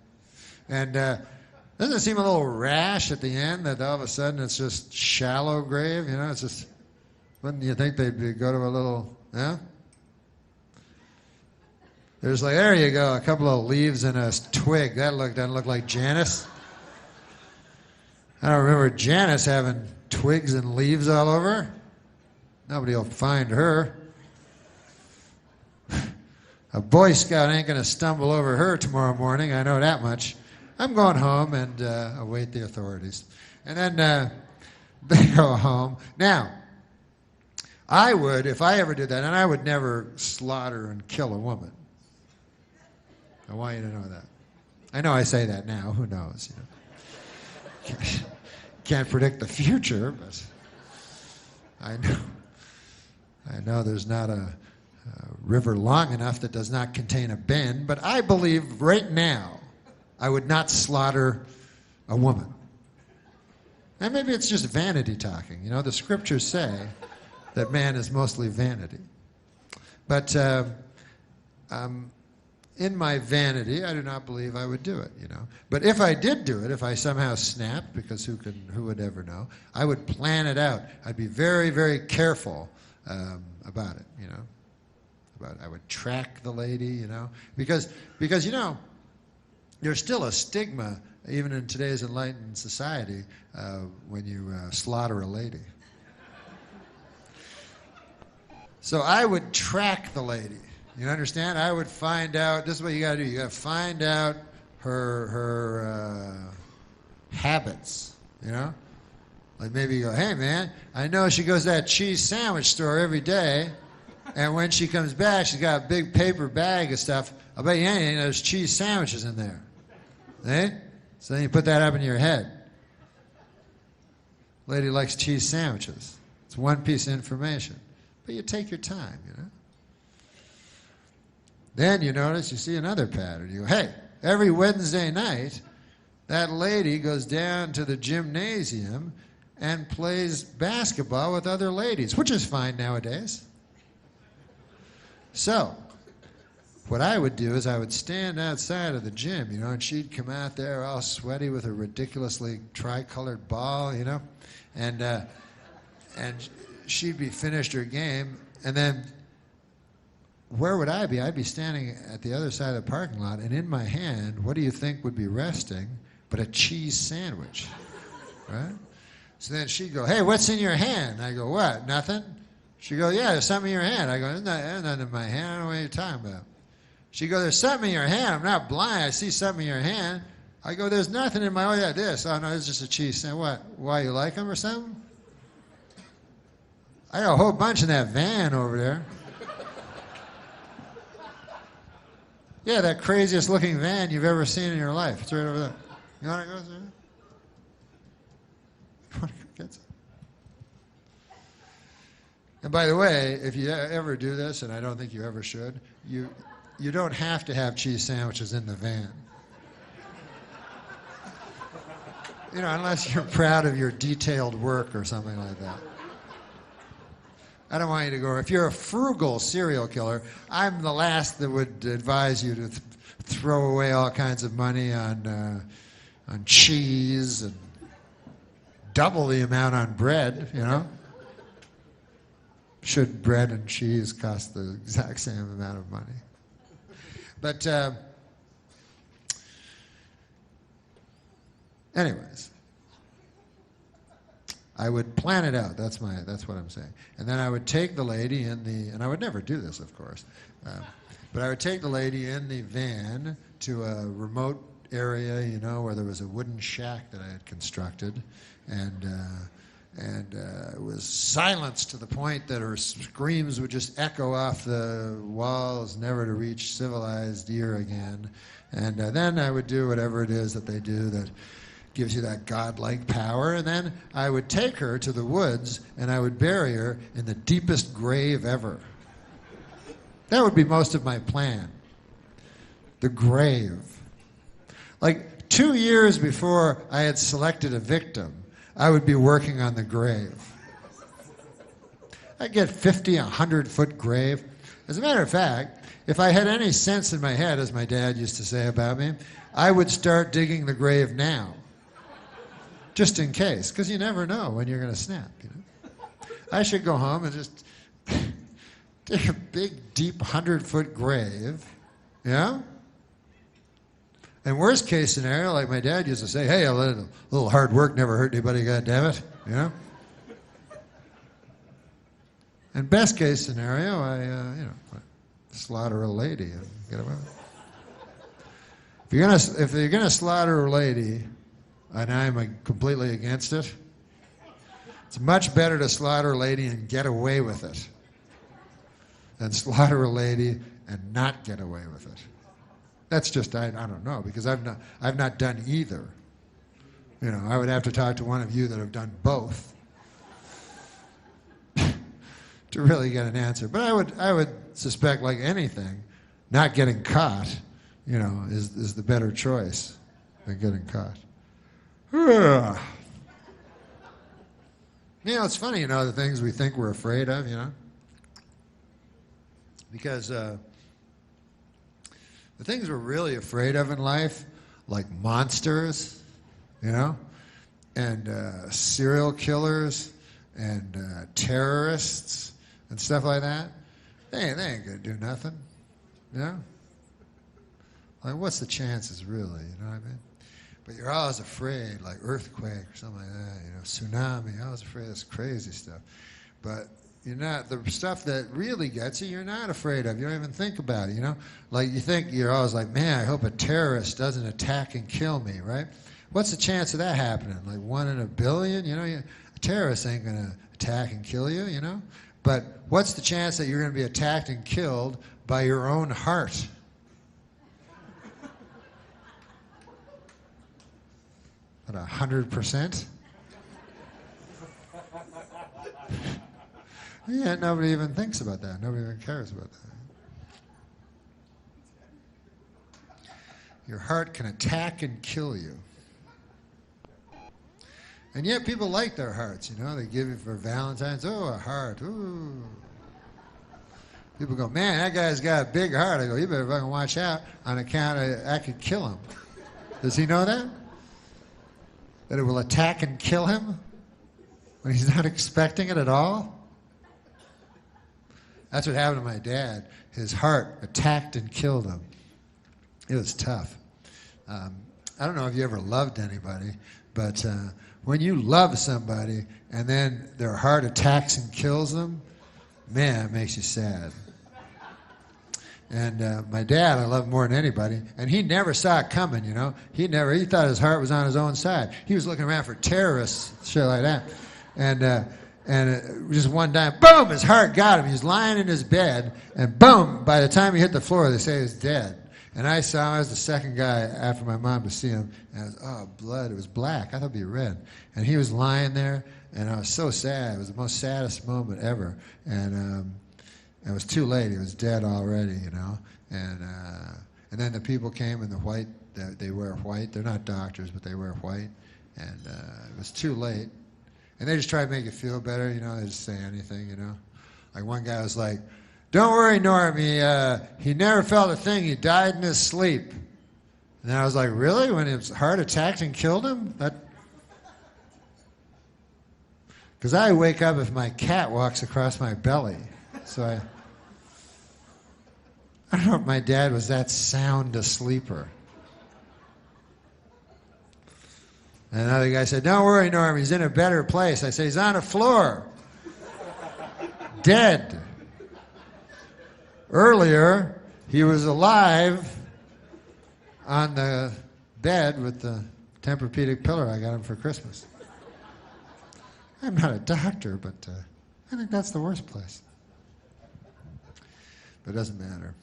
And doesn't it seem a little rash at the end that all of a sudden it's just shallow grave, you know? It's just, wouldn't you think they'd go to a little, yeah? There's like, there you go, a couple of leaves and a twig. That doesn't look like Janice. I don't remember Janice having twigs and leaves all over. Nobody will find her. A Boy Scout ain't going to stumble over her tomorrow morning, I know that much. I'm going home and await the authorities. And then they go home. Now, I would, if I ever did that, and I would never slaughter and kill a woman. I want you to know that. I know I say that now. Who knows? You know. Can't predict the future, but I know there's not a river long enough that does not contain a bend. But I believe right now I would not slaughter a woman. And maybe it's just vanity talking. You know, the scriptures say that man is mostly vanity. But in my vanity, I do not believe I would do it, you know. But if I did do it, if I somehow snapped, because who would ever know, I would plan it out. I'd be very, very careful about it, you know. I would track the lady, you know, because you know, there's still a stigma, even in today's enlightened society, when you slaughter a lady. So I would track the lady. You understand? I would find out. This is what you got to do. You got to find out her habits. You know, like maybe you go, "Hey, man, I know she goes to that cheese sandwich store every day, and when she comes back, she's got a big paper bag of stuff. I'll bet you anything there's cheese sandwiches in there." Eh? So then you put that up in your head. Lady likes cheese sandwiches. It's one piece of information, but you take your time. You know. Then you notice, you see another pattern. You go, hey, every Wednesday night, that lady goes down to the gymnasium and plays basketball with other ladies, which is fine nowadays. So, what I would do is I would stand outside of the gym, you know, and she'd come out there all sweaty with a ridiculously tri-colored ball, you know, and she'd be finished her game, and then where would I be? I'd be standing at the other side of the parking lot, and in my hand, what do you think would be resting but a cheese sandwich, right? So then she'd go, hey, what's in your hand? I go, what, nothing? She'd go, yeah, there's something in your hand. I go, there's nothing in my hand. I don't know what you're talking about. She'd go, there's something in your hand. I'm not blind. I see something in your hand. I go, there's nothing in my, oh, yeah, this. Oh, no, it's just a cheese sandwich. What, why, you like them or something? I got a whole bunch in that van over there. Yeah, that craziest looking van you've ever seen in your life. It's right over there. You want to go through it? You want to go get some? And by the way, if you ever do this, and I don't think you ever should, you don't have to have cheese sandwiches in the van. You know, unless you're proud of your detailed work or something like that. I don't want you to go, if you're a frugal serial killer, I'm the last that would advise you to throw away all kinds of money on cheese and double the amount on bread, you know? Should bread and cheese cost the exact same amount of money? But anyways, I would plan it out. That's what I'm saying. And then I would take the lady and I would never do this, of course, but I would take the lady in the van to a remote area, you know, where there was a wooden shack that I had constructed, and it was silenced to the point that her screams would just echo off the walls, never to reach civilized ear again. And then I would do whatever it is that they do that gives you that godlike power, and then I would take her to the woods and I would bury her in the deepest grave ever. That would be most of my plan. the grave. Like 2 years before I had selected a victim, I would be working on the grave. I'd get 50, 100-foot grave. As a matter of fact, if I had any sense in my head, as my dad used to say about me, I would start digging the grave now. Just in case, because you never know when you're going to snap. You know? I should go home and just dig a big, deep 100-foot grave, yeah? And worst case scenario, like my dad used to say, hey, a little hard work never hurt anybody, goddammit, you know? And best case scenario, I slaughter a lady and get away with it. If you're gonna slaughter a lady, and I'm completely against it, it's much better to slaughter a lady and get away with it than slaughter a lady and not get away with it. That's just I don't know, because I've not done either. You know, I would have to talk to one of you that have done both to really get an answer. But I would suspect, like anything, not getting caught, you know, is the better choice than getting caught. You know, it's funny, you know, the things we think we're afraid of, you know, because the things we're really afraid of in life, like monsters, you know, and serial killers and terrorists and stuff like that, they ain't gonna do nothing, you know? Like, what's the chances, really, you know what I mean? But you're always afraid, like earthquake or something like that, you know, tsunami, you're always afraid of this crazy stuff. But you're not, the stuff that really gets you, you're not afraid of. You don't even think about it, you know? Like, you think, you're always like, man, I hope a terrorist doesn't attack and kill me, right? What's the chance of that happening? Like 1 in a billion, you know? A terrorist ain't going to attack and kill you, you know? But what's the chance that you're going to be attacked and killed by your own heart? At 100%? Yeah, nobody even thinks about that. Nobody even cares about that. Your heart can attack and kill you. And yet people like their hearts, you know. They give you for Valentine's, oh, a heart, ooh. People go, man, that guy's got a big heart. I go, you better fucking watch out on account of I could kill him. Does he know that? That it will attack and kill him when he's not expecting it at all? That's what happened to my dad. His heart attacked and killed him. It was tough. I don't know if you ever loved anybody, but when you love somebody and then their heart attacks and kills them, man, it makes you sad. And my dad, I loved more than anybody, and he never saw it coming, you know. He thought his heart was on his own side. He was looking around for terrorists, shit like that. And just one time, boom, his heart got him. He was lying in his bed, and boom, by the time he hit the floor, they say he was dead. And I saw him, I was the second guy after my mom to see him, and I was, oh, blood, it was black. I thought it'd be red. And he was lying there, and I was so sad. It was the most saddest moment ever. And it was too late. He was dead already, you know. And then the people came in the white. They wear white. They're not doctors, but they wear white. And it was too late. And they just try to make it feel better, you know. They just say anything, you know. Like one guy was like, "Don't worry, Norm. He never felt a thing. He died in his sleep." And I was like, "Really? When his heart attacked and killed him?" Because I wake up if my cat walks across my belly. So I don't know if my dad was that sound a sleeper. And another guy said, "Don't worry, Norm, he's in a better place." I say, "He's on the floor. Dead. Earlier, he was alive on the bed with the Tempur-Pedic pillow I got him for Christmas." I'm not a doctor, but I think that's the worst place. But it doesn't matter.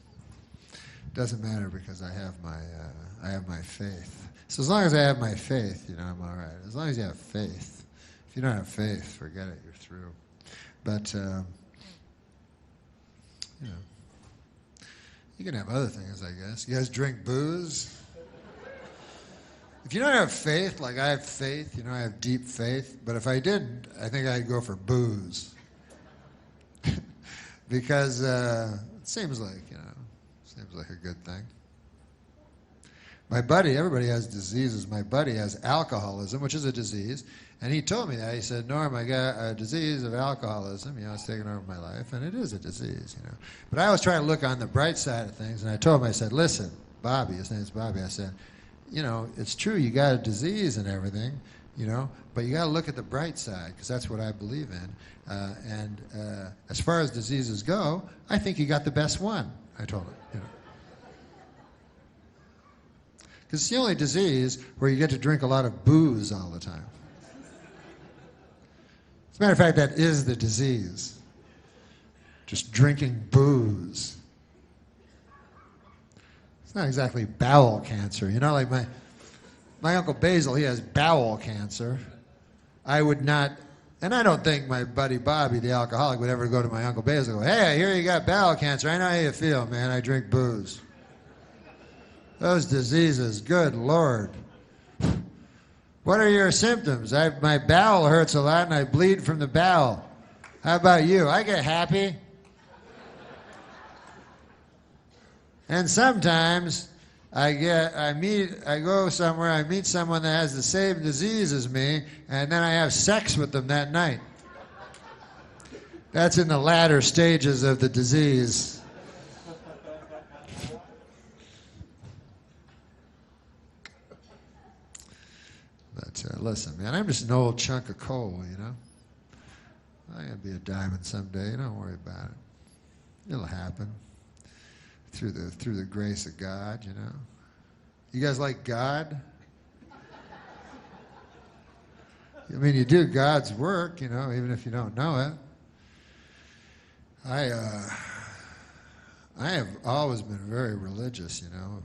It doesn't matter because I have my faith. So as long as I have my faith, you know, I'm all right. As long as you have faith. If you don't have faith, forget it. You're through. But you know, You can have other things, I guess. You guys drink booze? If you don't have faith, like I have faith, you know, I have deep faith, but if I didn't, I think I'd go for booze. Because it seems like a good thing. My buddy, everybody has diseases. My buddy has alcoholism, which is a disease, and he told me that. He said, Norm, I got a disease of alcoholism, you know, it's taken over my life, and it is a disease, you know. But I always try to look on the bright side of things, and I told him, I said, listen, Bobby, his name's Bobby, I said, you know, it's true you got a disease and everything, you know, but you got to look at the bright side, because that's what I believe in. And as far as diseases go, I think you got the best one, I told him, you know. Because it's the only disease where you get to drink a lot of booze all the time. As a matter of fact, that is the disease. Just drinking booze. It's not exactly bowel cancer. You know, like my Uncle Basil, he has bowel cancer. I would not, and I don't think my buddy Bobby, the alcoholic, would ever go to my Uncle Basil and go, hey, I hear you got bowel cancer. I know how you feel, man. I drink booze. Those diseases, good Lord. What are your symptoms? My bowel hurts a lot and I bleed from the bowel. How about you? I get happy. And sometimes I go somewhere, I meet someone that has the same disease as me, and then I have sex with them that night. That's in the latter stages of the disease. But listen, man, I'm just an old chunk of coal, you know. I'm going to be a diamond someday. Don't worry about it. It'll happen through the grace of God, you know. You guys like God? I mean, you do God's work, you know, even if you don't know it. I have always been very religious, you know.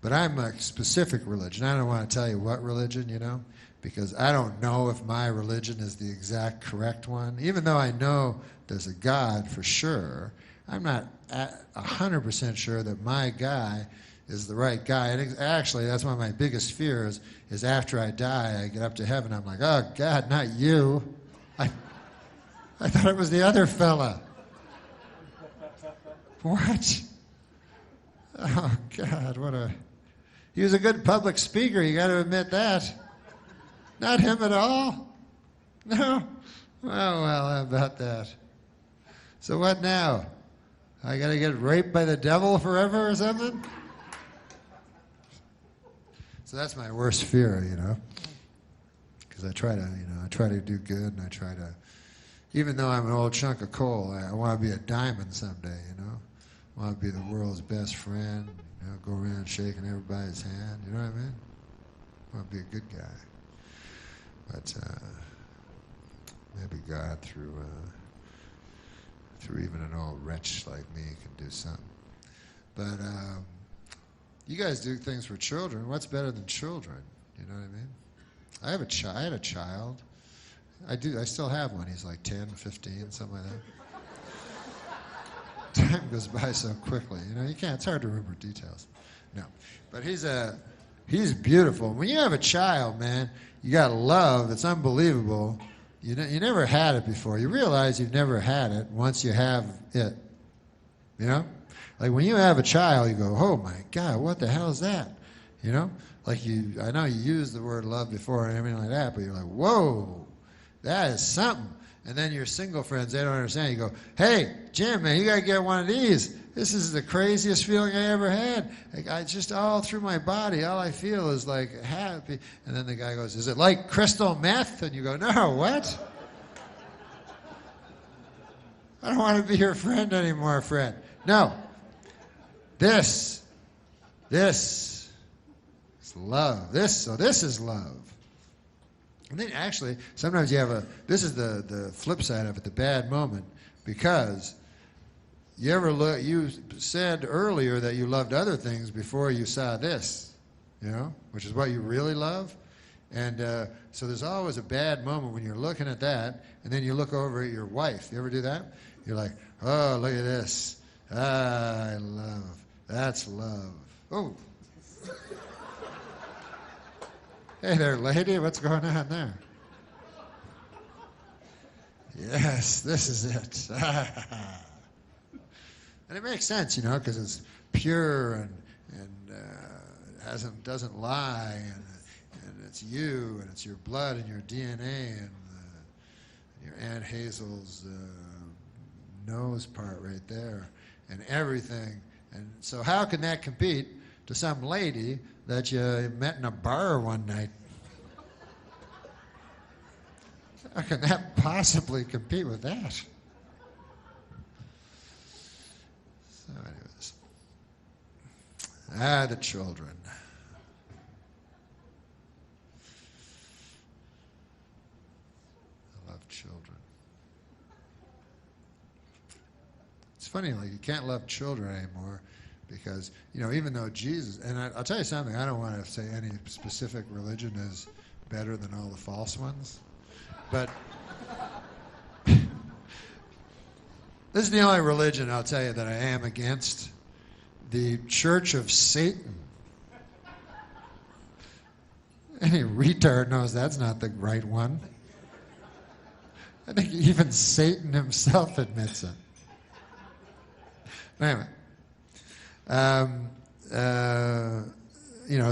But I'm a specific religion. I don't want to tell you what religion, you know, because I don't know if my religion is the exact correct one. Even though I know there's a God for sure, I'm not 100% sure that my guy is the right guy. And actually, that's one of my biggest fears is after I die, I get up to heaven, I'm like, oh, God, not you. I thought it was the other fella. What? Oh, God, he was a good public speaker, you got to admit that. Not him at all? No? Well, how about that? So what now? I got to get raped by the devil forever or something? So that's my worst fear, you know. Because I try to do good, and I try to, even though I'm an old chunk of coal, I want to be a diamond someday, you know. I want to be the world's best friend, you know, go around shaking everybody's hand, you know what I mean? I want to be a good guy. But maybe God, through even an old wretch like me, can do something. But you guys do things for children. What's better than children? You know what I mean? I had a child. I still have one. He's like 10, 15, something like that. Time goes by so quickly. You know, it's hard to remember details. No. But he's beautiful. When you have a child, man, you got love. It's unbelievable. You never had it before. You realize you've never had it once you have it. You know? Like when you have a child, you go, oh my God, what the hell is that? You know? Like I know you used the word love before and everything like that, but you're like, whoa, that is something. And then your single friends, they don't understand. You go, hey, Jim, man, you got to get one of these. This is the craziest feeling I ever had. Like, I just all through my body, all I feel is like happy. And then the guy goes, is it like crystal meth? And you go, no, what? I don't want to be your friend anymore, friend. No. This is love. This is love. And then actually, sometimes this is the flip side of it, the bad moment, because you said earlier that you loved other things before you saw this, you know, which is what you really love. And so there's always a bad moment when you're looking at that, and then you look over at your wife. You ever do that? You're like, oh, look at this. I love. That's love. Oh. Hey there, lady. What's going on there? Yes, this is it. And it makes sense, because it's pure and doesn't lie, and it's you, and it's your blood and your DNA and your Aunt Hazel's nose part right there, and everything. And so, how can that compete to some lady that you met in a bar one night? How can that possibly compete with that? So anyways. The children. I love children. It's funny, like you can't love children anymore because, even though Jesus, and I'll tell you something, I don't want to say any specific religion is better than all the false ones. But this is the only religion, I'll tell you, that I am against. The Church of Satan. Any retard knows that's not the right one. I think even Satan himself admits it. Anyway.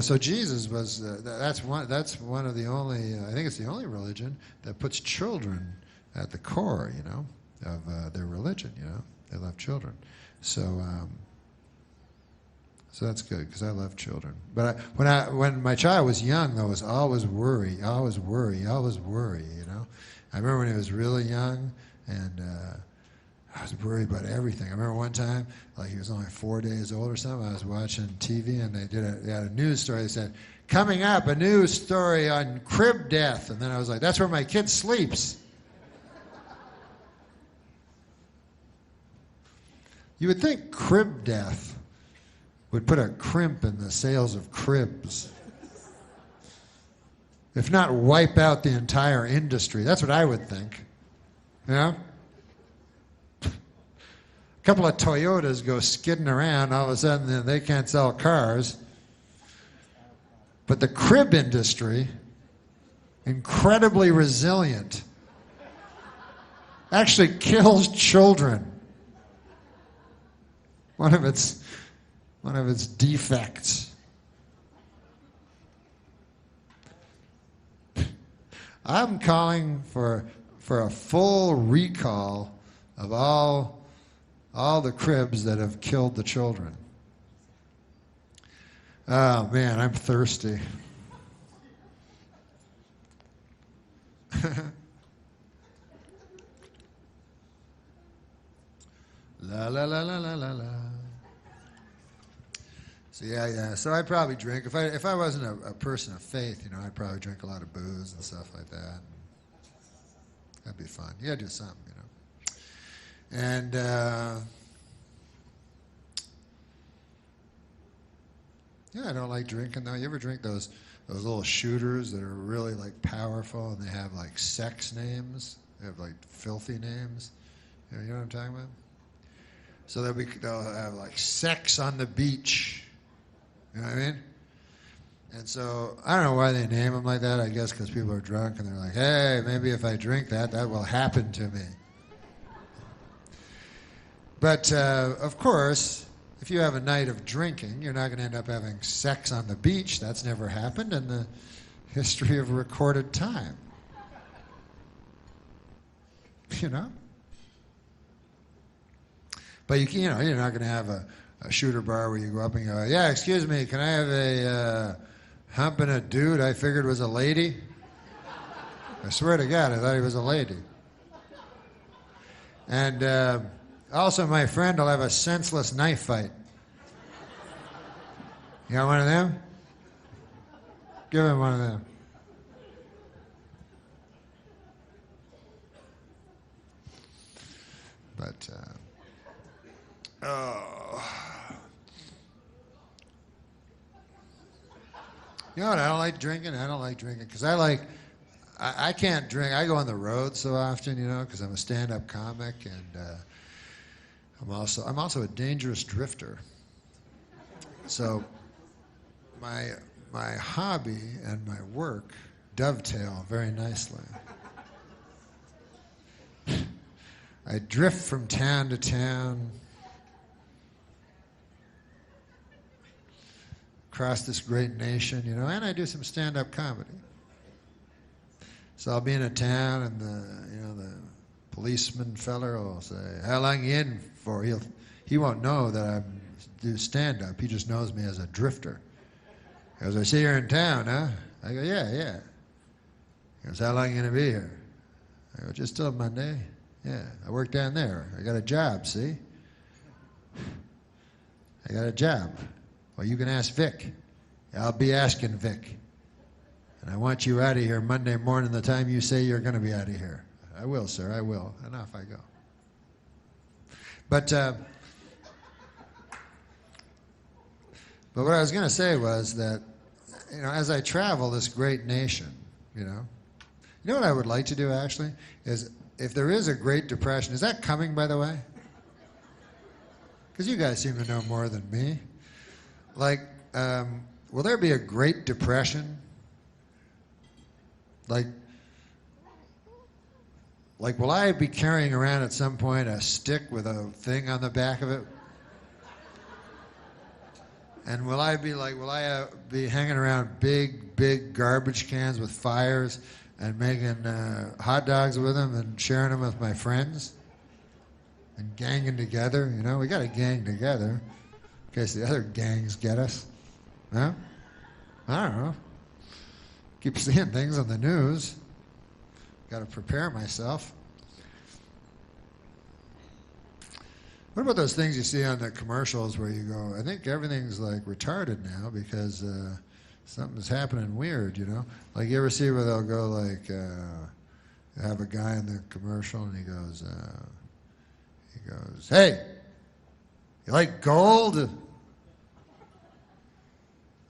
So Jesus was, that's one of the only, I think it's the only religion that puts children at the core, of their religion, They love children. So that's good, because I love children. But when my child was young, though, it was always worry. I remember when he was really young, and I was worried about everything. I remember one time, like he was only 4 days old or something, I was watching TV, and they had a news story. They said, coming up, a news story on crib death. And then I was like, that's where my kid sleeps. You would think crib death would put a crimp in the sales of cribs. If not wipe out the entire industry. That's what I would think. A couple of Toyotas go skidding around, all of a sudden they can't sell cars. But the crib industry, incredibly resilient, actually kills children. One of its defects. I'm calling for a full recall of all the cribs that have killed the children. Oh man, I'm thirsty. La la la la la la la. So yeah. So I'd probably drink if I wasn't a person of faith, I'd probably drink a lot of booze and stuff like that. That'd be fun. You gotta do something, And I don't like drinking though. You ever drink those little shooters that are really like powerful and they have like sex names? They have like filthy names. You know what I'm talking about? So they'll have like sex on the beach. You know what I mean? And so I don't know why they name them like that. I guess because people are drunk and they're like, hey, maybe if I drink that will happen to me. But of course, if you have a night of drinking, you're not going to end up having sex on the beach. That's never happened in the history of recorded time. But you're not going to have a shooter bar where you go up and go, yeah, excuse me, can I have a humping a dude I figured was a lady? I swear to God, I thought he was a lady. And also, my friend will have a senseless knife fight. You got one of them? Give him one of them. But, You know what? I don't like drinking because I can't drink. I go on the road so often, because I'm a stand-up comic, and I'm also a dangerous drifter. So my hobby and my work dovetail very nicely. I drift from town to town, across this great nation, and I do some stand-up comedy. So I'll be in a town, and the policeman feller will say, "How long you in for?" He won't know that I do stand-up. He just knows me as a drifter. He goes, "I see you're in town, huh?" I go, "Yeah." He goes, "How long you gonna be here?" I go, "Just till Monday." "Yeah, I work down there. I got a job, see? I got a job." "Well, you can ask Vic." "I'll be asking Vic. And I want you out of here Monday morning the time you say you're going to be out of here." "I will, sir, I will." And off I go. But what I was going to say was that, as I travel this great nation, you know what I would like to do, actually, is if there is a Great Depression, is that coming, by the way? Because you guys seem to know more than me. Like, will there be a Great Depression? Like, will I be carrying around at some point a stick with a thing on the back of it? And will I be hanging around big garbage cans with fires and making hot dogs with them and sharing them with my friends and ganging together? We got to gang together in case the other gangs get us. Huh? I don't know. Keep seeing things on the news. Got to prepare myself. What about those things you see on the commercials where you go, I think everything's like retarded now because something's happening weird, Like you ever see where they'll go like, have a guy in the commercial and he goes, "Hey, you like gold?" And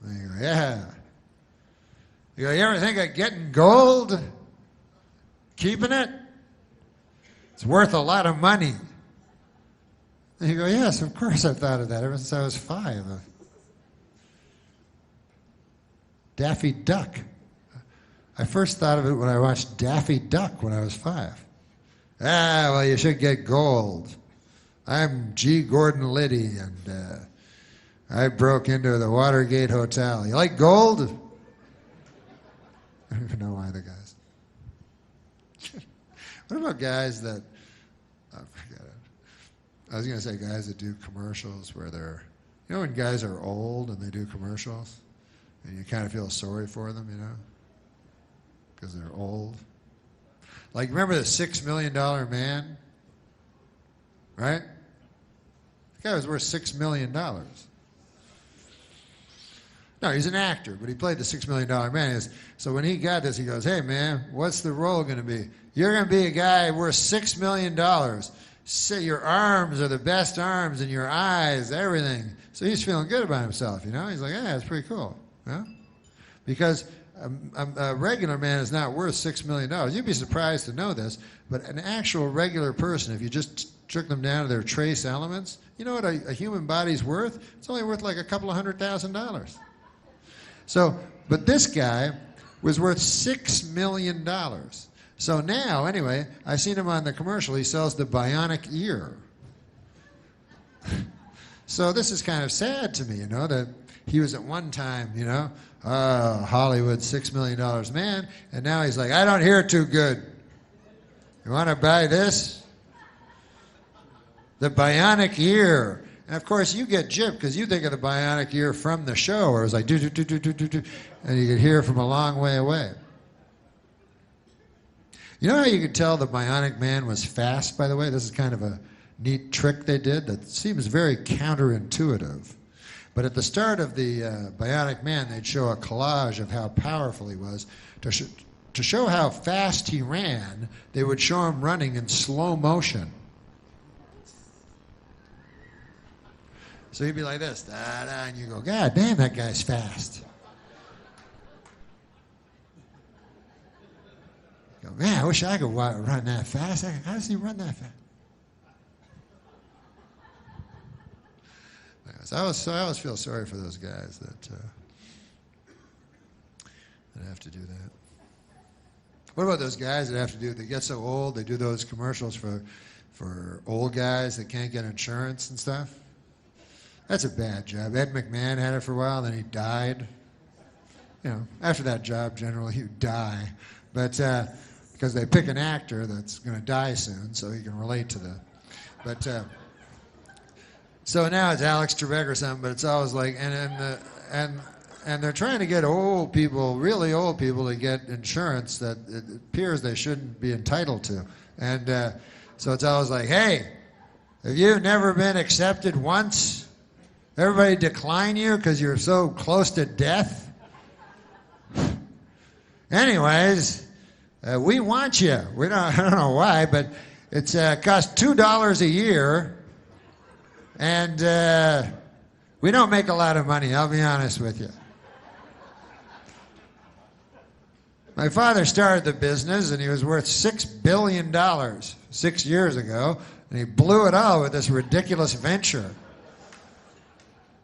you go, "Yeah." You go, "You ever think of getting gold? Keeping it? It's worth a lot of money." And you go, "Yes, of course I've thought of that ever since I was 5. Daffy Duck. I first thought of it when I watched Daffy Duck when I was 5. Well, you should get gold. I'm G. Gordon Liddy, and I broke into the Watergate Hotel. You like gold?" I don't even know why the guys. What about guys that, forget it. I was going to say guys that do commercials where they're, when guys are old and they do commercials and you kind of feel sorry for them, because they're old. Like, remember the $6 Million Man? Right? The guy was worth $6 million. No, he's an actor, but he played the $6 Million Man. So when he got this, he goes, "Hey, man, what's the role going to be? You're going to be a guy worth $6 million. Say your arms are the best arms and your eyes, everything." So he's feeling good about himself, He's like, "Yeah, that's pretty cool." Because a regular man is not worth $6 million. You'd be surprised to know this, but an actual regular person, if you just took them down to their trace elements, you know what a human body's worth? It's only worth like a couple of $100,000. So, but this guy was worth $6 million. So now, anyway, I seen him on the commercial. He sells the bionic ear. So this is kind of sad to me, that he was at one time, Hollywood $6 million man, and now he's like, "I don't hear too good. You want to buy this? The bionic ear." And of course, you get gypped because you think of the bionic ear from the show, where it was like do do do do do do do, and you could hear from a long way away. You know how you could tell the Bionic Man was fast? By the way, this is kind of a neat trick they did that seems very counterintuitive. But at the start of the Bionic Man, they'd show a collage of how powerful he was. To show how fast he ran, they would show him running in slow motion. So he'd be like this, da, da, and you go, "God damn, that guy's fast." You go, "Man, I wish I could run that fast. How does he run that fast?" Anyways, I always feel sorry for those guys that have to do that. What about those guys that have to do? They get so old, they do those commercials for old guys that can't get insurance and stuff. That's a bad job. Ed McMahon had it for a while, then he died. You know, after that job, generally you die, but because they pick an actor that's going to die soon, so he can relate to the. But so now it's Alex Trebek or something, but it's always like and they're trying to get old people, really old people, to get insurance that it appears they shouldn't be entitled to, and so it's always like, hey, have you never been accepted once? Everybody decline you because you're so close to death? Anyways, we want you. I don't know why, but it's costs $2 a year, and we don't make a lot of money, I'll be honest with you. My father started the business, and he was worth $6 billion 6 years ago, and he blew it all with this ridiculous venture.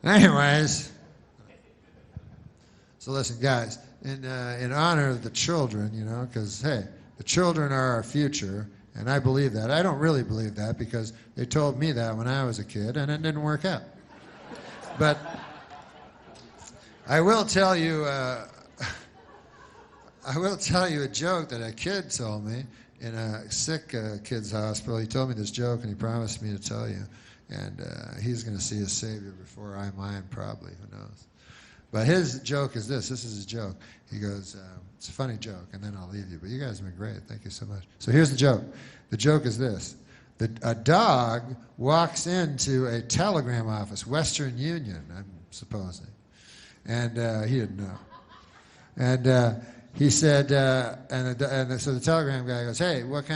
Anyways, so listen, guys, in honor of the children, you know, because, hey, the children are our future, and I believe that. I don't really believe that because they told me that when I was a kid, and it didn't work out. But I will tell you a joke that a kid told me in a sick kid's hospital. He told me this joke, and he promised me to tell you. And he's going to see his Savior before I mine, probably. Who knows? But his joke is this. This is his joke. He goes, it's a funny joke, and then I'll leave you. But you guys have been great. Thank you so much. So here's the joke. The joke is this. A dog walks into a telegram office, Western Union, I'm supposing. And he didn't know. And he said, so the telegram guy goes, hey, what do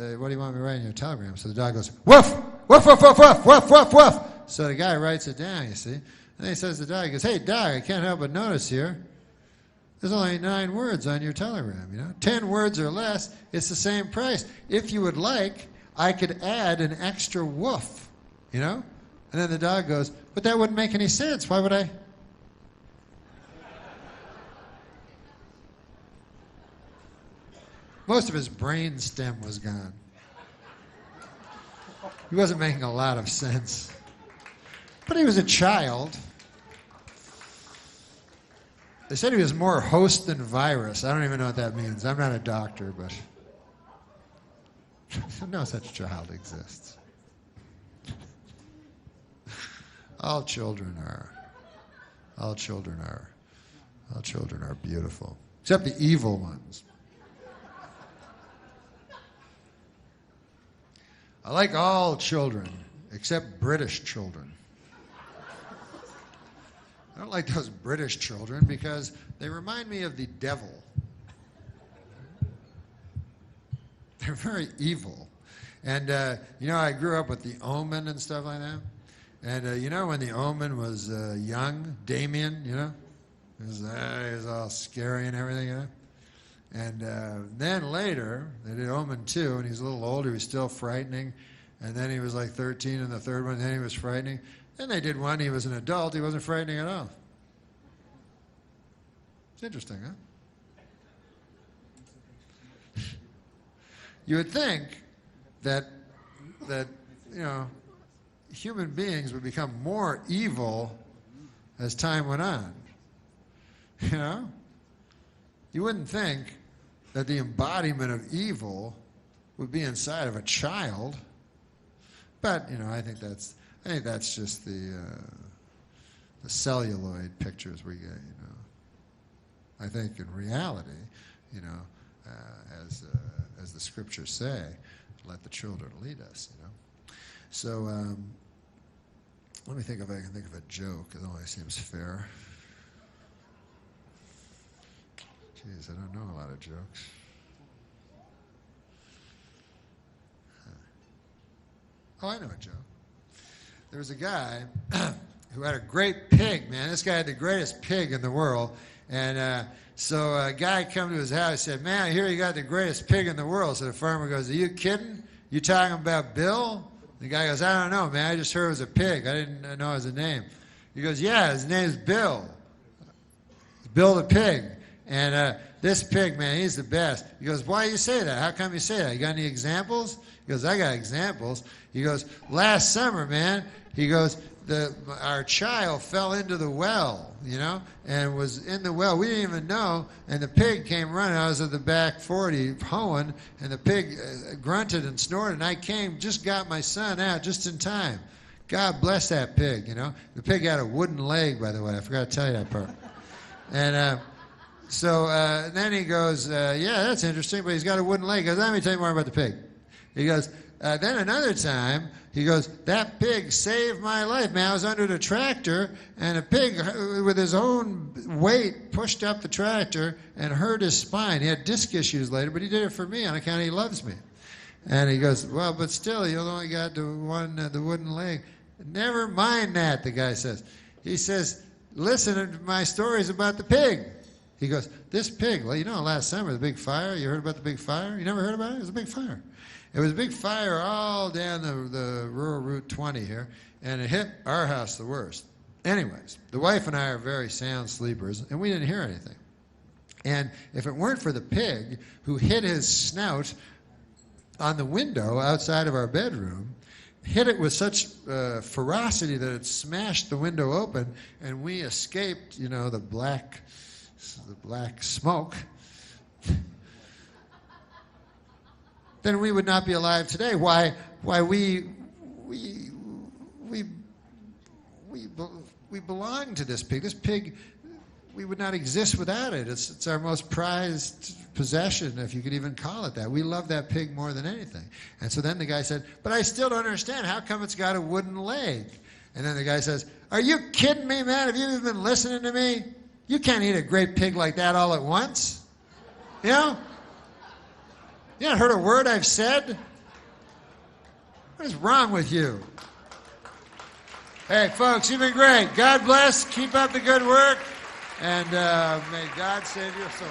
you want me to write in your telegram? So the dog goes, woof, woof, woof, woof, woof, woof, woof, woof. So the guy writes it down, you see. And then he says to the dog, he goes, hey, dog, I can't help but notice here, there's only 9 words on your telegram, you know. 10 words or less, it's the same price. If you would like, I could add an extra woof, you know. And then the dog goes, but that wouldn't make any sense. Why would I? Most of his brain stem was gone. He wasn't making a lot of sense. But he was a child. They said he was more host than virus. I don't even know what that means. I'm not a doctor, but no such child exists. All children are beautiful, except the evil ones. I like all children, except British children. I don't like those British children because they remind me of the devil. They're very evil. And, you know, I grew up with the Omen and stuff like that. And, you know, when the Omen was young, Damien, you know, he was all scary and everything, you know. And then later, they did Omen 2, and he was a little older. He was still frightening. And then he was like 13 in the third one, and then he was frightening. Then they did one, he was an adult. He wasn't frightening at all. It's interesting, huh? You would think that you know, human beings would become more evil as time went on. You know? You wouldn't think that the embodiment of evil would be inside of a child, but you know, I think that's just the celluloid pictures we get. You know, I think in reality, you know, as the scriptures say, let the children lead us. You know, so let me think if I can think of a joke. It always seems fair. Jeez, I don't know a lot of jokes. Oh, I know a joke. There was a guy who had a great pig, man. This guy had the greatest pig in the world. And so a guy come to his house and said, man, I hear you got the greatest pig in the world. So the farmer goes, are you kidding? You talking about Bill? The guy goes, I don't know, man. I just heard it was a pig. I didn't know it was a name. He goes, yeah, his name's Bill. Bill the pig. And this pig, man, he's the best. He goes, why do you say that? How come you say that? You got any examples? He goes, I got examples. He goes, last summer, man, he goes, our child fell into the well, and was in the well. We didn't even know, and the pig came running. I was at the back 40 hoeing, and the pig grunted and snorted, and I came, just got my son out just in time. God bless that pig, The pig had a wooden leg, by the way. I forgot to tell you that part. And so then he goes, yeah, that's interesting, but he's got a wooden leg. He goes, let me tell you more about the pig. He goes, then another time, he goes, that pig saved my life, man. I was under the tractor, and a pig, with his own weight, pushed up the tractor and hurt his spine. He had disc issues later, but he did it for me on account he loves me. And he goes, well, but still, you only got the wooden leg. Never mind that, the guy says. He says, listen to my stories about the pig. He goes, this pig, well, last summer, the big fire, you heard about the big fire? You never heard about it? It was a big fire. It was a big fire all down the rural Route 20 here, and it hit our house the worst. Anyways, the wife and I are very sound sleepers, and we didn't hear anything. And if it weren't for the pig who hit his snout on the window outside of our bedroom, hit it with such ferocity that it smashed the window open, and we escaped, the black smoke, then we would not be alive today. Why we belong to this pig. This pig, we would not exist without it. It's our most prized possession, if you could even call it that. We love that pig more than anything. And so then the guy said, but I still don't understand. How come it's got a wooden leg? And then the guy says, are you kidding me, man? Have you even been listening to me? You can't eat a great pig like that all at once. You haven't heard a word I've said? What is wrong with you? Hey, folks, you've been great. God bless. Keep up the good work. And may God save your souls.